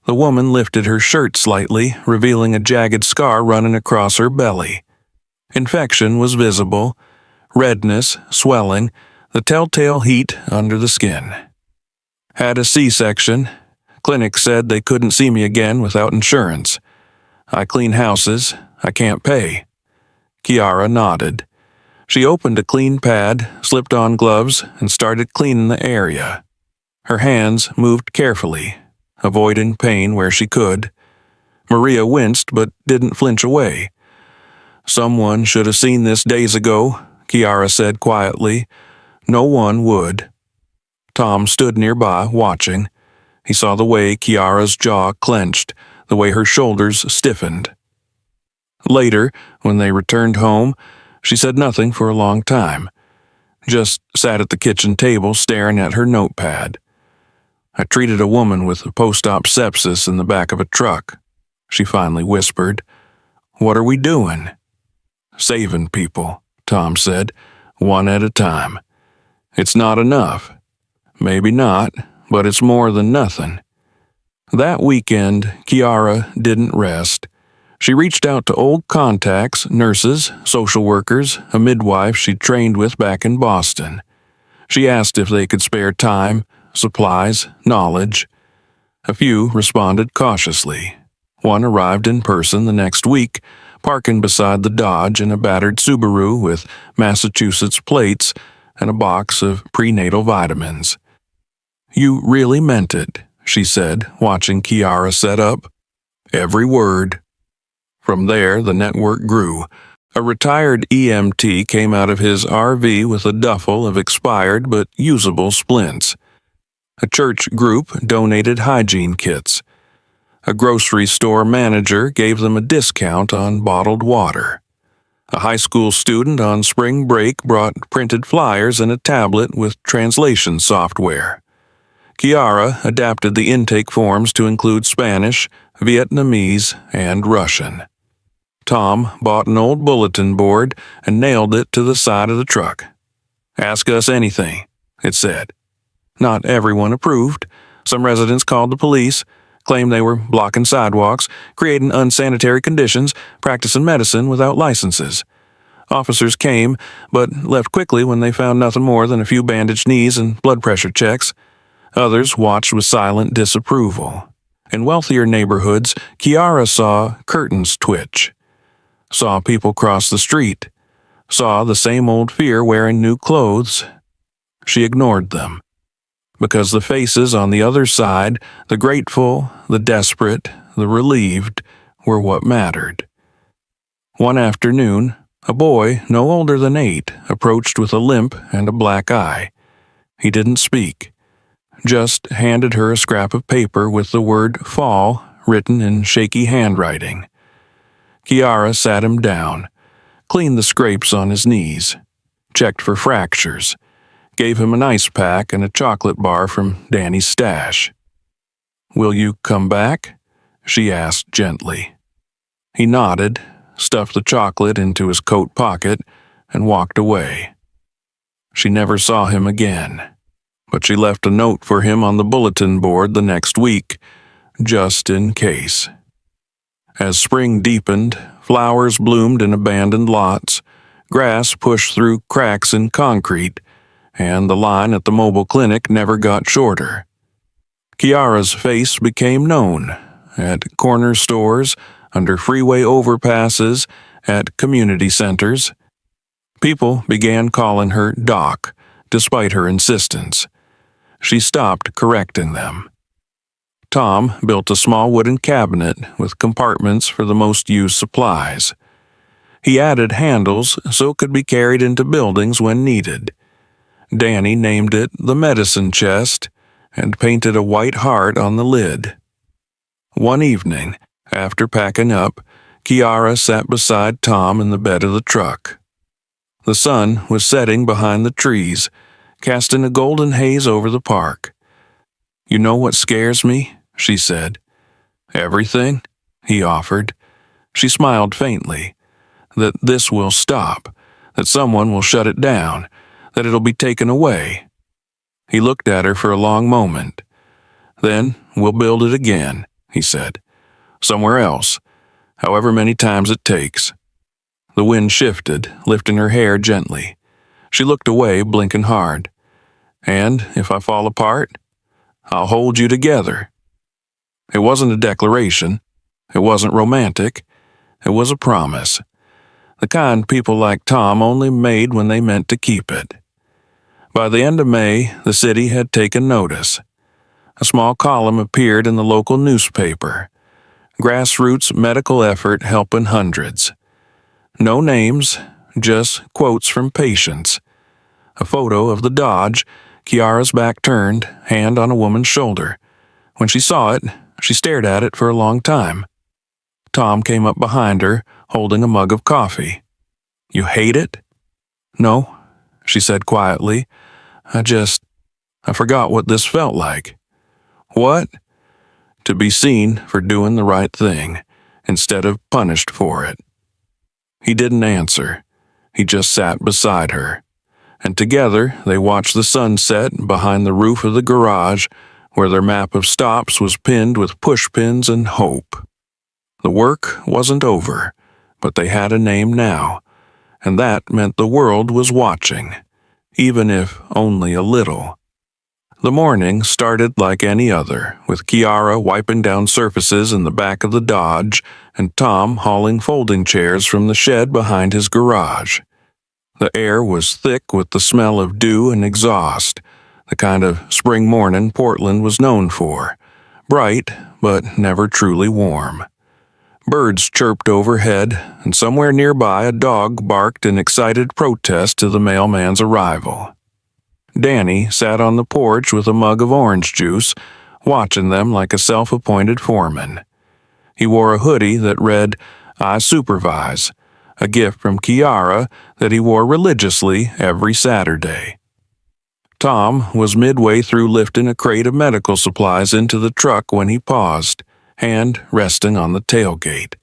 Speaker 1: The woman lifted her shirt slightly, revealing a jagged scar running across her belly. Infection was visible, redness, swelling, the telltale heat under the skin. "Had a C-section. Clinic said they couldn't see me again without insurance. I clean houses. I can't pay." Kiara nodded. She opened a clean pad, slipped on gloves, and started cleaning the area. Her hands moved carefully, avoiding pain where she could. Maria winced but didn't flinch away. "Someone should have seen this days ago," Kiara said quietly. "No one would." Tom stood nearby, watching. He saw the way Kiara's jaw clenched, the way her shoulders stiffened. Later, when they returned home, she said nothing for a long time. Just sat at the kitchen table staring at her notepad. "I treated a woman with post-op sepsis in the back of a truck," she finally whispered. "What are we doing?" "Saving people," Tom said, "one at a time. It's not enough. Maybe not, but it's more than nothing." That weekend, Kiara didn't rest. She reached out to old contacts, nurses, social workers, a midwife she'd trained with back in Boston. She asked if they could spare time, supplies, knowledge. A few responded cautiously. One arrived in person the next week, parking beside the Dodge in a battered Subaru with Massachusetts plates and a box of prenatal vitamins. "You really meant it," she said, watching Kiara set up. "Every word." From there, the network grew. A retired EMT came out of his RV with a duffel of expired but usable splints. A church group donated hygiene kits. A grocery store manager gave them a discount on bottled water. A high school student on spring break brought printed flyers and a tablet with translation software. Kiara adapted the intake forms to include Spanish, Vietnamese, and Russian. Tom bought an old bulletin board and nailed it to the side of the truck. "Ask us anything," it said. Not everyone approved. Some residents called the police. claimed they were blocking sidewalks, creating unsanitary conditions, practicing medicine without licenses. Officers came, but left quickly when they found nothing more than a few bandaged knees and blood pressure checks. Others watched with silent disapproval. In wealthier neighborhoods, Kiara saw curtains twitch, saw people cross the street, saw the same old fear wearing new clothes. She ignored them, because the faces on the other side, the grateful, the desperate, the relieved, were what mattered. One afternoon, a boy no older than 8 approached with a limp and a black eye. He didn't speak, just handed her a scrap of paper with the word "fall" written in shaky handwriting. Kiara sat him down, cleaned the scrapes on his knees, checked for fractures, gave him an ice pack and a chocolate bar from Danny's stash. "Will you come back?" she asked gently. He nodded, stuffed the chocolate into his coat pocket, and walked away. She never saw him again, but she left a note for him on the bulletin board the next week, just in case. As spring deepened, flowers bloomed in abandoned lots, grass pushed through cracks in concrete, and the line at the mobile clinic never got shorter. Kiara's face became known at corner stores, under freeway overpasses, at community centers. People began calling her Doc, despite her insistence. She stopped correcting them. Tom built a small wooden cabinet with compartments for the most used supplies. He added handles so it could be carried into buildings when needed. Danny named it the medicine chest and painted a white heart on the lid. One evening, after packing up, Kiara sat beside Tom in the bed of the truck. The sun was setting behind the trees, casting a golden haze over the park. "You know what scares me?" she said. "Everything?" he offered. She smiled faintly. "That this will stop, that someone will shut it down, that it'll be taken away." He looked at her for a long moment. "Then we'll build it again," he said. "Somewhere else, however many times it takes." The wind shifted, lifting her hair gently. She looked away, blinking hard. "And if I fall apart, I'll hold you together." It wasn't a declaration. It wasn't romantic. It was a promise. The kind people like Tom only made when they meant to keep it. By the end of May, the city had taken notice. A small column appeared in the local newspaper. Grassroots medical effort helping hundreds. No names, just quotes from patients. A photo of the Dodge, Kiara's back turned, hand on a woman's shoulder. When she saw it, she stared at it for a long time. Tom came up behind her, holding a mug of coffee. "You hate it?" "No," she said quietly. I forgot what this felt like." "What?" "To be seen for doing the right thing, instead of punished for it." He didn't answer. He just sat beside her, and together they watched the sunset behind the roof of the garage, where their map of stops was pinned with pushpins and hope. The work wasn't over, but they had a name now, and that meant the world was watching, even if only a little. The morning started like any other, with Kiara wiping down surfaces in the back of the Dodge and Tom hauling folding chairs from the shed behind his garage. The air was thick with the smell of dew and exhaust, the kind of spring morning Portland was known for, bright but never truly warm. Birds chirped overhead, and somewhere nearby a dog barked in excited protest to the mailman's arrival. Danny sat on the porch with a mug of orange juice, watching them like a self-appointed foreman. He wore a hoodie that read, "I supervise," a gift from Kiara that he wore religiously every Saturday. Tom was midway through lifting a crate of medical supplies into the truck when he paused, hand resting on the tailgate.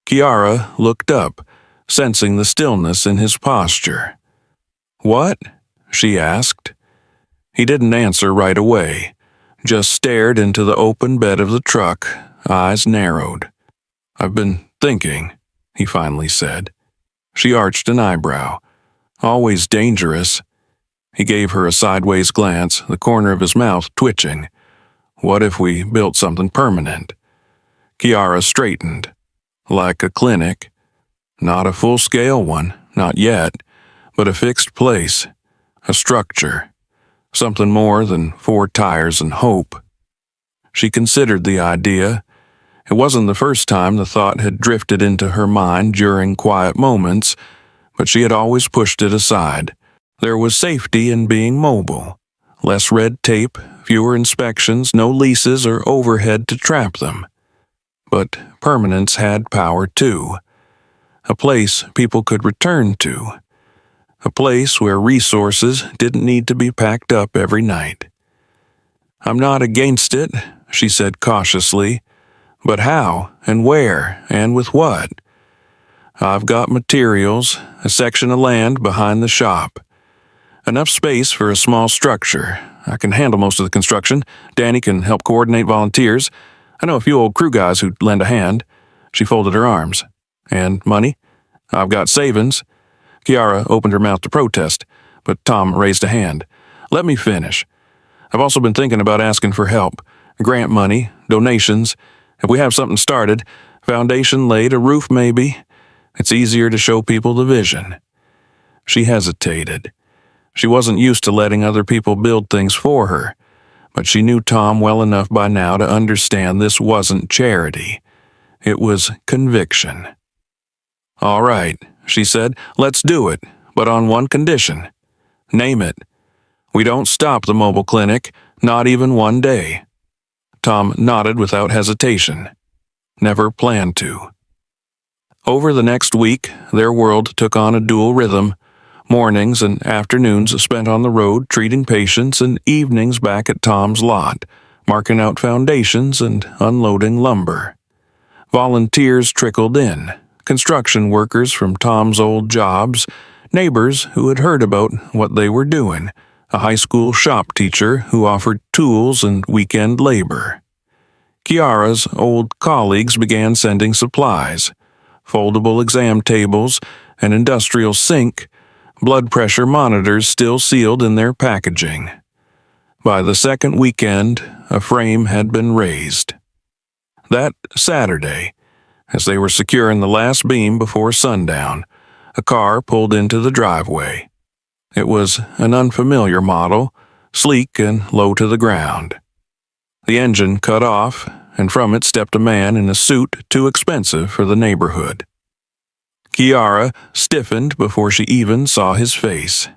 Speaker 1: Kiara looked up, sensing the stillness in his posture. "What?" she asked. He didn't answer right away, just stared into the open bed of the truck, eyes narrowed. "I've been thinking," he finally said. She arched an eyebrow. "Always dangerous." He gave her a sideways glance, the corner of his mouth twitching. "What if we built something permanent?" Kiara straightened. "Like a clinic. Not a full-scale one, not yet, but a fixed place, a structure, something more than 4 tires and hope." She considered the idea. It wasn't the first time the thought had drifted into her mind during quiet moments, but she had always pushed it aside. There was safety in being mobile. Less red tape, fewer inspections, no leases or overhead to trap them. But permanence had power too. A place people could return to. A place where resources didn't need to be packed up every night. "I'm not against it," she said cautiously. "But how, and where, and with what?" "I've got materials, a section of land behind the shop. Enough space for a small structure. I can handle most of the construction. Danny can help coordinate volunteers. I know a few old crew guys who'd lend a hand." She folded her arms. "And money? I've got savings." Kiara opened her mouth to protest, but Tom raised a hand. "Let me finish. I've also been thinking about asking for help. Grant money, donations. If we have something started, foundation laid, a roof maybe, it's easier to show people the vision." She hesitated. She wasn't used to letting other people build things for her, but she knew Tom well enough by now to understand this wasn't charity. It was conviction. "All right," she said, "let's do it, but on one condition." "Name it." "We don't stop the mobile clinic, not even one day." Tom nodded without hesitation. Never planned to. Over the next week, their world took on a dual rhythm. Mornings and afternoons spent on the road treating patients, and evenings back at Tom's lot, marking out foundations and unloading lumber. Volunteers trickled in, construction workers from Tom's old jobs, neighbors who had heard about what they were doing, a high school shop teacher who offered tools and weekend labor. Kiara's old colleagues began sending supplies, foldable exam tables, an industrial sink, blood pressure monitors still sealed in their packaging. By the second weekend, a frame had been raised. That Saturday, as they were securing the last beam before sundown, a car pulled into the driveway. It was an unfamiliar model, sleek and low to the ground. The engine cut off, and from it stepped a man in a suit too expensive for the neighborhood. Kiara stiffened before she even saw his face.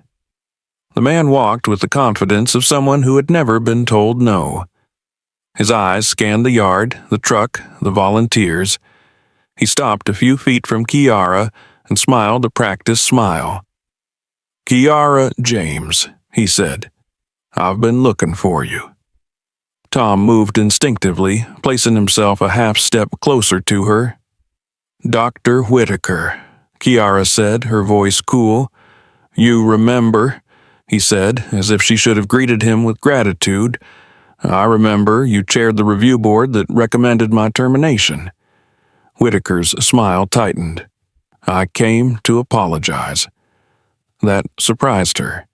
Speaker 1: The man walked with the confidence of someone who had never been told no. His eyes scanned the yard, the truck, the volunteers. He stopped a few feet from Kiara and smiled a practiced smile. "Kiara James," he said. "I've been looking for you." Tom moved instinctively, placing himself a half-step closer to her. "Dr. Whitaker," Kiara said, her voice cool. "You remember," he said, as if she should have greeted him with gratitude. "I remember you chaired the review board that recommended my termination." Whitaker's smile tightened. "I came to apologize." That surprised her.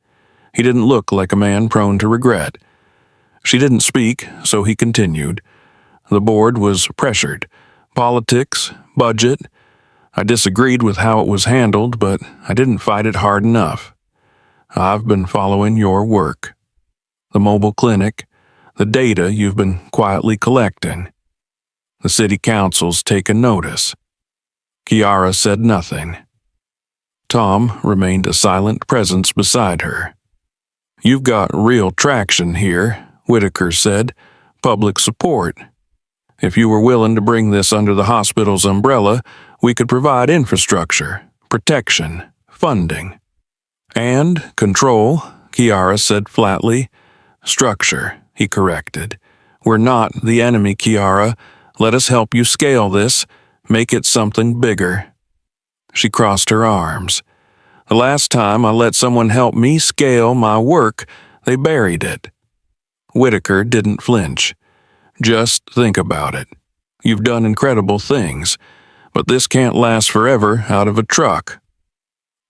Speaker 1: He didn't look like a man prone to regret. She didn't speak, so he continued. "The board was pressured. Politics, budget. I disagreed with how it was handled, but I didn't fight it hard enough. I've been following your work. The mobile clinic, the data you've been quietly collecting. The city council's taken notice." Kiara said nothing. Tom remained a silent presence beside her. "You've got real traction here," Whitaker said. "Public support. If you were willing to bring this under the hospital's umbrella, we could provide infrastructure, protection, funding." "And control," Kiara said flatly. "Structure," he corrected. "We're not the enemy, Kiara. Let us help you scale this, make it something bigger." She crossed her arms. "The last time I let someone help me scale my work, they buried it." Whitaker didn't flinch. "Just think about it. You've done incredible things, but this can't last forever out of a truck."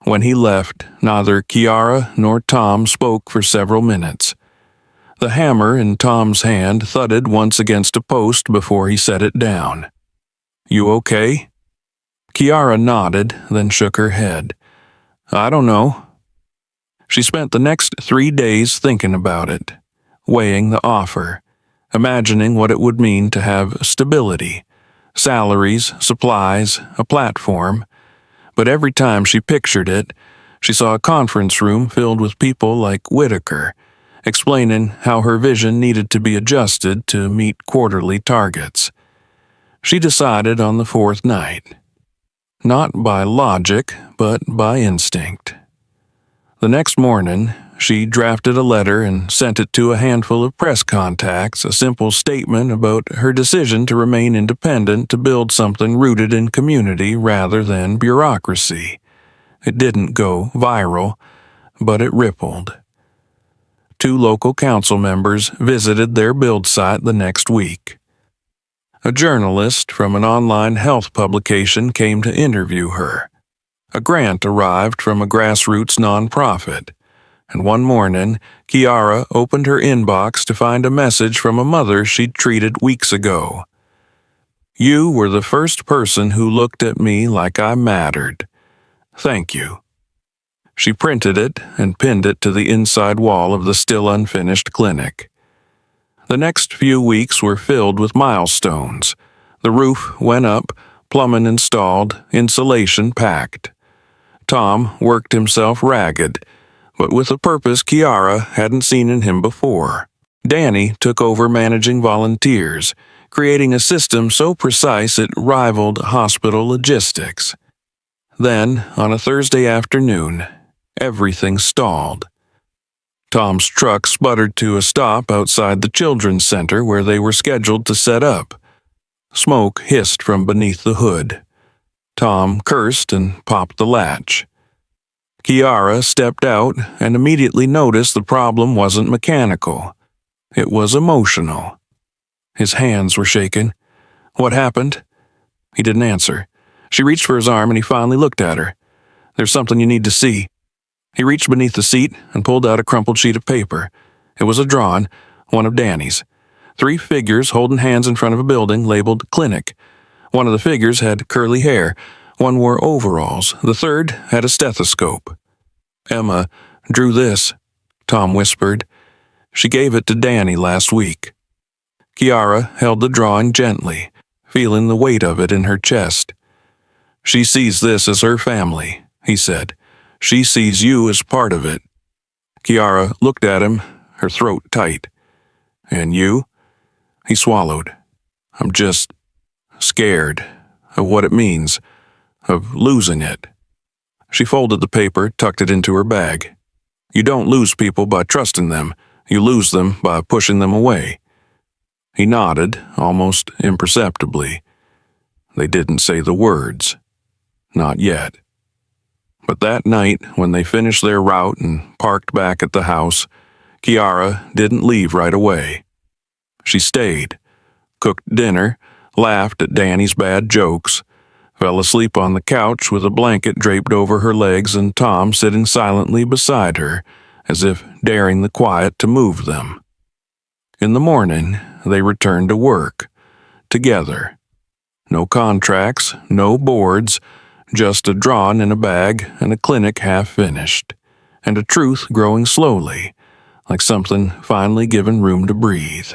Speaker 1: When he left, neither Kiara nor Tom spoke for several minutes. The hammer in Tom's hand thudded once against a post before he set it down. "You okay?" Kiara nodded, then shook her head. "I don't know." She spent the next 3 days thinking about it, weighing the offer, imagining what it would mean to have stability, salaries, supplies, a platform. But every time she pictured it, she saw a conference room filled with people like Whitaker, explaining how her vision needed to be adjusted to meet quarterly targets. She decided on the fourth night. Not by logic, but by instinct. The next morning, she drafted a letter and sent it to a handful of press contacts, a simple statement about her decision to remain independent to build something rooted in community rather than bureaucracy. It didn't go viral, but it rippled. 2 local council members visited their build site the next week. A journalist from an online health publication came to interview her. A grant arrived from a grassroots nonprofit, and one morning, Kiara opened her inbox to find a message from a mother she'd treated weeks ago. "You were the first person who looked at me like I mattered. Thank you." She printed it and pinned it to the inside wall of the still unfinished clinic. The next few weeks were filled with milestones. The roof went up, plumbing installed, insulation packed. Tom worked himself ragged, but with a purpose Kiara hadn't seen in him before. Danny took over managing volunteers, creating a system so precise it rivaled hospital logistics. Then, on a Thursday afternoon, everything stalled. Tom's truck sputtered to a stop outside the children's center where they were scheduled to set up. Smoke hissed from beneath the hood. Tom cursed and popped the latch. Kiara stepped out and immediately noticed the problem wasn't mechanical. It was emotional. His hands were shaking. "What happened?" He didn't answer. She reached for his arm and he finally looked at her. "There's something you need to see." He reached beneath the seat and pulled out a crumpled sheet of paper. It was a drawing, one of Danny's. 3 figures holding hands in front of a building labeled Clinic. One of the figures had curly hair, one wore overalls, the third had a stethoscope. "Emma drew this," Tom whispered. "She gave it to Danny last week." Kiara held the drawing gently, feeling the weight of it in her chest. "She sees this as her family," he said. "She sees you as part of it." Kiara looked at him, her throat tight. "And you?" He swallowed. "I'm just scared of what it means, of losing it." She folded the paper, tucked it into her bag. "You don't lose people by trusting them. You lose them by pushing them away." He nodded, almost imperceptibly. They didn't say the words. Not yet. But that night, when they finished their route and parked back at the house, Kiara didn't leave right away. She stayed, cooked dinner, laughed at Danny's bad jokes, fell asleep on the couch with a blanket draped over her legs and Tom sitting silently beside her, as if daring the quiet to move them. In the morning, they returned to work, together. No contracts, no boards, just a drawing in a bag and a clinic half finished, and a truth growing slowly, like something finally given room to breathe.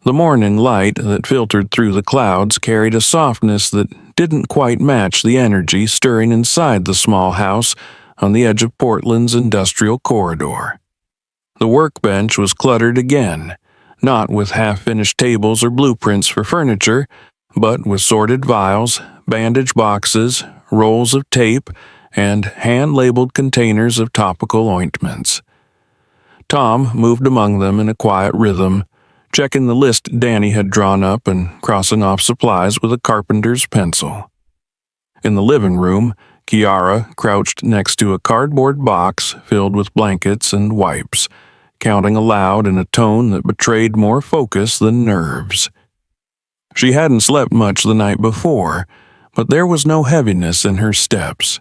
Speaker 1: The morning light that filtered through the clouds carried a softness that didn't quite match the energy stirring inside the small house on the edge of Portland's industrial corridor. The workbench was cluttered again, not with half-finished tables or blueprints for furniture, but with sorted vials, bandage boxes, rolls of tape, and hand-labeled containers of topical ointments. Tom moved among them in a quiet rhythm, checking the list Danny had drawn up and crossing off supplies with a carpenter's pencil. In the living room, Kiara crouched next to a cardboard box filled with blankets and wipes, counting aloud in a tone that betrayed more focus than nerves. She hadn't slept much the night before, but there was no heaviness in her steps.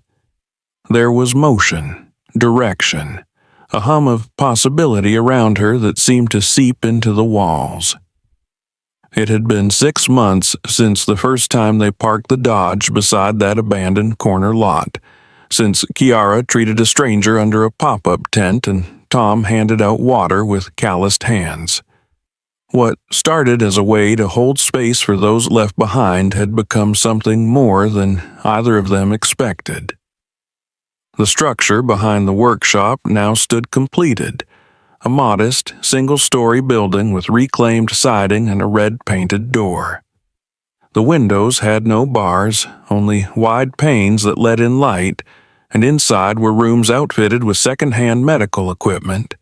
Speaker 1: There was motion, direction, a hum of possibility around her that seemed to seep into the walls. It had been 6 months since the first time they parked the Dodge beside that abandoned corner lot, since Kiara treated a stranger under a pop-up tent and Tom handed out water with calloused hands. What started as a way to hold space for those left behind had become something more than either of them expected. The structure behind the workshop now stood completed, a modest, single-story building with reclaimed siding and a red-painted door. The windows had no bars, only wide panes that let in light, and inside were rooms outfitted with second-hand medical equipment,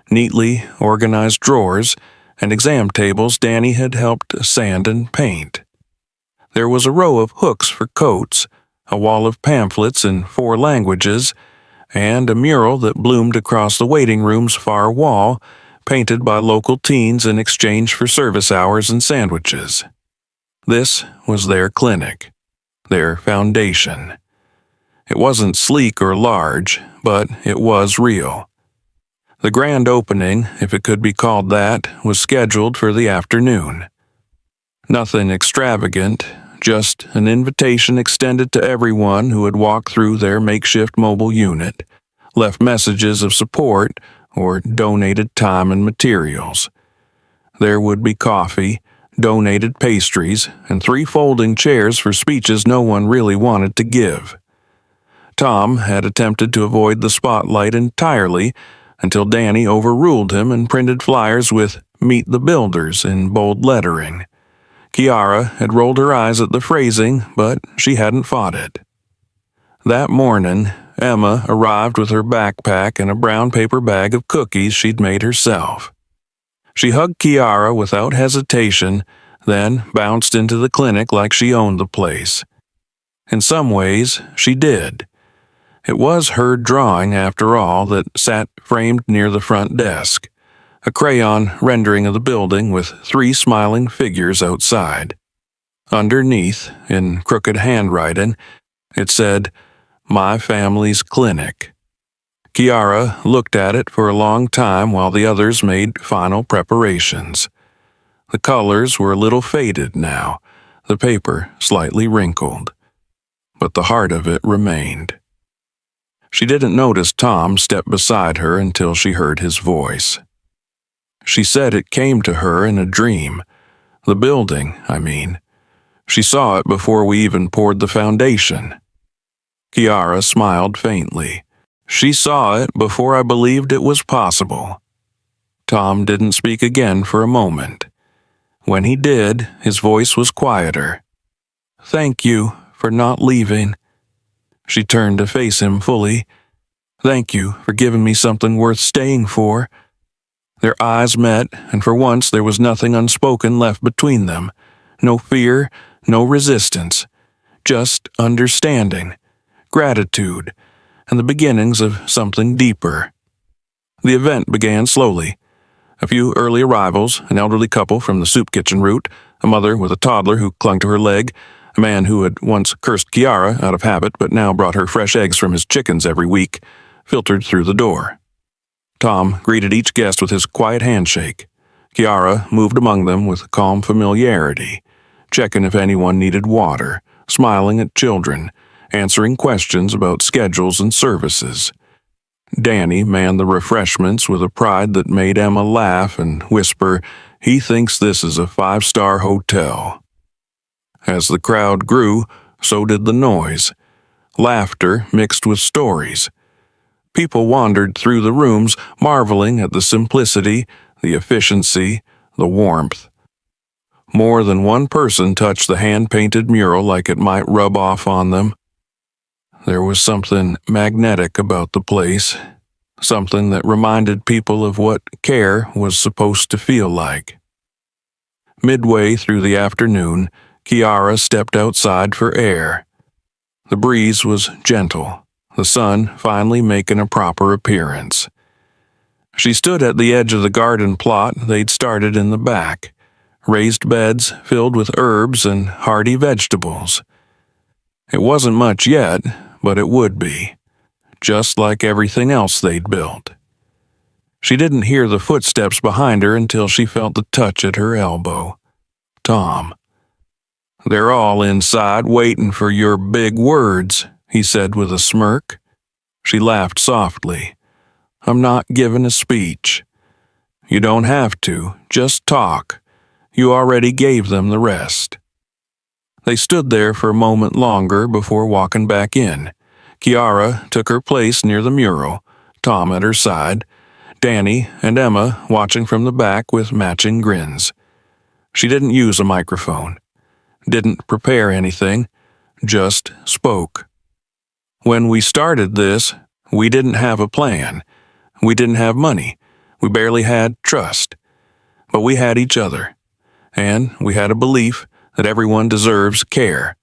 Speaker 1: neatly organized drawers, and exam tables Danny had helped sand and paint. There was a row of hooks for coats, a wall of pamphlets in 4 languages, and a mural that bloomed across the waiting room's far wall, painted by local teens in exchange for service hours and sandwiches. This was their clinic, their foundation. It wasn't sleek or large, but it was real. The grand opening, if it could be called that, was scheduled for the afternoon. Nothing extravagant, just an invitation extended to everyone who had walked through their makeshift mobile unit, left messages of support, or donated time and materials. There would be coffee, donated pastries, and 3 folding chairs for speeches no one really wanted to give. Tom had attempted to avoid the spotlight entirely until Danny overruled him and printed flyers with "Meet the Builders" in bold lettering. Kiara had rolled her eyes at the phrasing, but she hadn't fought it. That morning, Emma arrived with her backpack and a brown paper bag of cookies she'd made herself. She hugged Kiara without hesitation, then bounced into the clinic like she owned the place. In some ways, she did. It was her drawing, after all, that sat framed near the front desk, a crayon rendering of the building with 3 smiling figures outside. Underneath, in crooked handwriting, it said, "My Family's Clinic." Kiara looked at it for a long time while the others made final preparations. The colors were a little faded now, the paper slightly wrinkled, but the heart of it remained. She didn't notice Tom step beside her until she heard his voice. She said it came to her in a dream. The building, I mean. She saw it before we even poured the foundation. Kiara smiled faintly. She saw it before I believed it was possible. Tom didn't speak again for a moment. When he did, his voice was quieter. "Thank you for not leaving." She turned to face him fully. "Thank you for giving me something worth staying for." Their eyes met, and for once there was nothing unspoken left between them. No fear, no resistance. Just understanding, gratitude, and the beginnings of something deeper. The event began slowly. A few early arrivals, an elderly couple from the soup kitchen route, a mother with a toddler who clung to her leg, a man who had once cursed Kiara out of habit but now brought her fresh eggs from his chickens every week, filtered through the door. Tom greeted each guest with his quiet handshake. Kiara moved among them with calm familiarity, checking if anyone needed water, smiling at children, answering questions about schedules and services. Danny manned the refreshments with a pride that made Emma laugh and whisper, "He thinks this is a 5-star hotel." As the crowd grew, so did the noise. Laughter mixed with stories. People wandered through the rooms, marveling at the simplicity, the efficiency, the warmth. More than one person touched the hand-painted mural like it might rub off on them. There was something magnetic about the place, something that reminded people of what care was supposed to feel like. Midway through the afternoon, Kiara stepped outside for air. The breeze was gentle, the sun finally making a proper appearance. She stood at the edge of the garden plot they'd started in the back, raised beds filled with herbs and hardy vegetables. It wasn't much yet, but it would be, just like everything else they'd built. She didn't hear the footsteps behind her until she felt the touch at her elbow. Tom. "They're all inside waiting for your big words," he said with a smirk. She laughed softly. "I'm not giving a speech. You don't have to, just talk. You already gave them the rest." They stood there for a moment longer before walking back in. Kiara took her place near the mural, Tom at her side, Danny and Emma watching from the back with matching grins. She didn't use a microphone, didn't prepare anything, just spoke. "When we started this, we didn't have a plan. We didn't have money. We barely had trust. But we had each other. And we had a belief that everyone deserves care.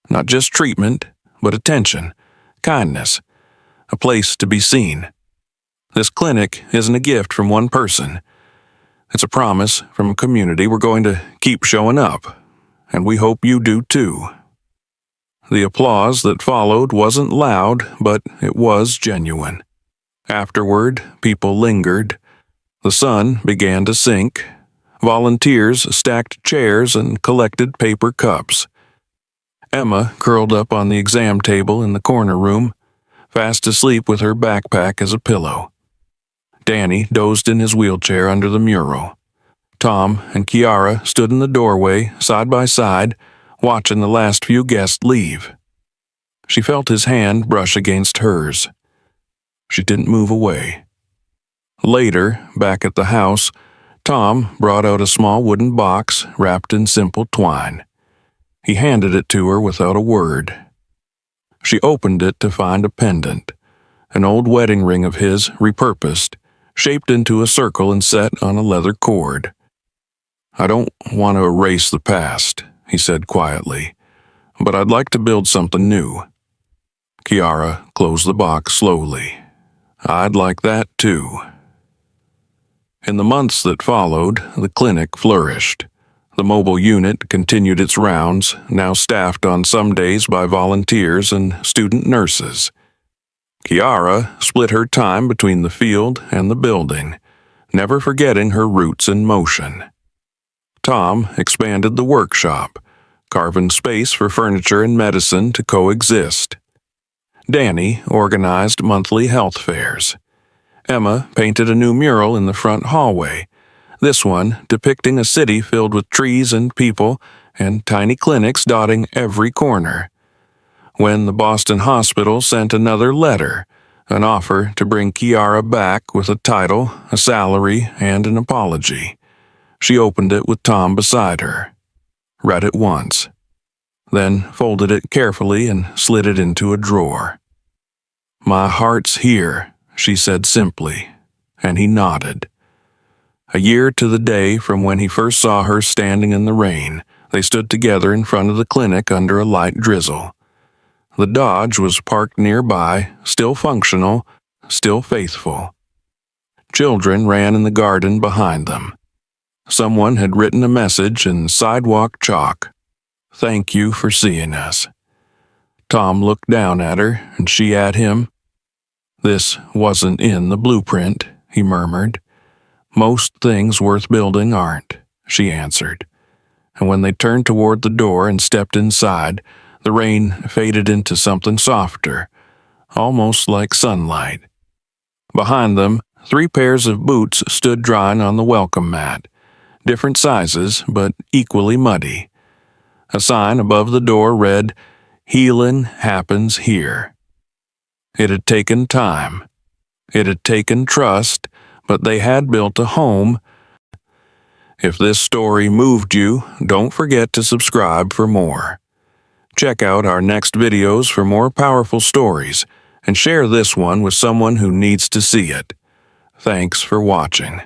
Speaker 1: Not just treatment, but attention, kindness, a place to be seen. This clinic isn't a gift from one person. It's a promise from a community we're going to keep showing up, and we hope you do too." The applause that followed wasn't loud, but it was genuine. Afterward, people lingered. The sun began to sink. Volunteers stacked chairs and collected paper cups. Emma curled up on the exam table in the corner room, fast asleep with her backpack as a pillow. Danny dozed in his wheelchair under the mural. Tom and Kiara stood in the doorway, side by side, watching the last few guests leave. She felt his hand brush against hers. She didn't move away. Later, back at the house, Tom brought out a small wooden box wrapped in simple twine. He handed it to her without a word. She opened it to find a pendant, an old wedding ring of his repurposed, shaped into a circle and set on a leather cord. "I don't want to erase the past," he said quietly, "but I'd like to build something new." Kiara closed the box slowly. "I'd like that too." In the months that followed, the clinic flourished. The mobile unit continued its rounds, now staffed on some days by volunteers and student nurses. Kiara split her time between the field and the building, never forgetting her roots in motion. Tom expanded the workshop, carving space for furniture and medicine to coexist. Danny organized monthly health fairs. Emma painted a new mural in the front hallway, this one depicting a city filled with trees and people and tiny clinics dotting every corner. When the Boston hospital sent another letter, an offer to bring Kiara back with a title, a salary, and an apology, she opened it with Tom beside her, read it once, then folded it carefully and slid it into a drawer. "My heart's here," she said simply, and he nodded. A year to the day from when he first saw her standing in the rain, they stood together in front of the clinic under a light drizzle. The Dodge was parked nearby, still functional, still faithful. Children ran in the garden behind them. Someone had written a message in sidewalk chalk. "Thank you for seeing us." Tom looked down at her, and she at him. "This wasn't in the blueprint," he murmured. "Most things worth building aren't," she answered. And when they turned toward the door and stepped inside, the rain faded into something softer, almost like sunlight. Behind them, 3 pairs of boots stood drying on the welcome mat, different sizes but equally muddy. A sign above the door read, "Healing happens here." It had taken time. It had taken trust, but they had built a home. If this story moved you, don't forget to subscribe for more. Check out our next videos for more powerful stories, and share this one with someone who needs to see it. Thanks for watching.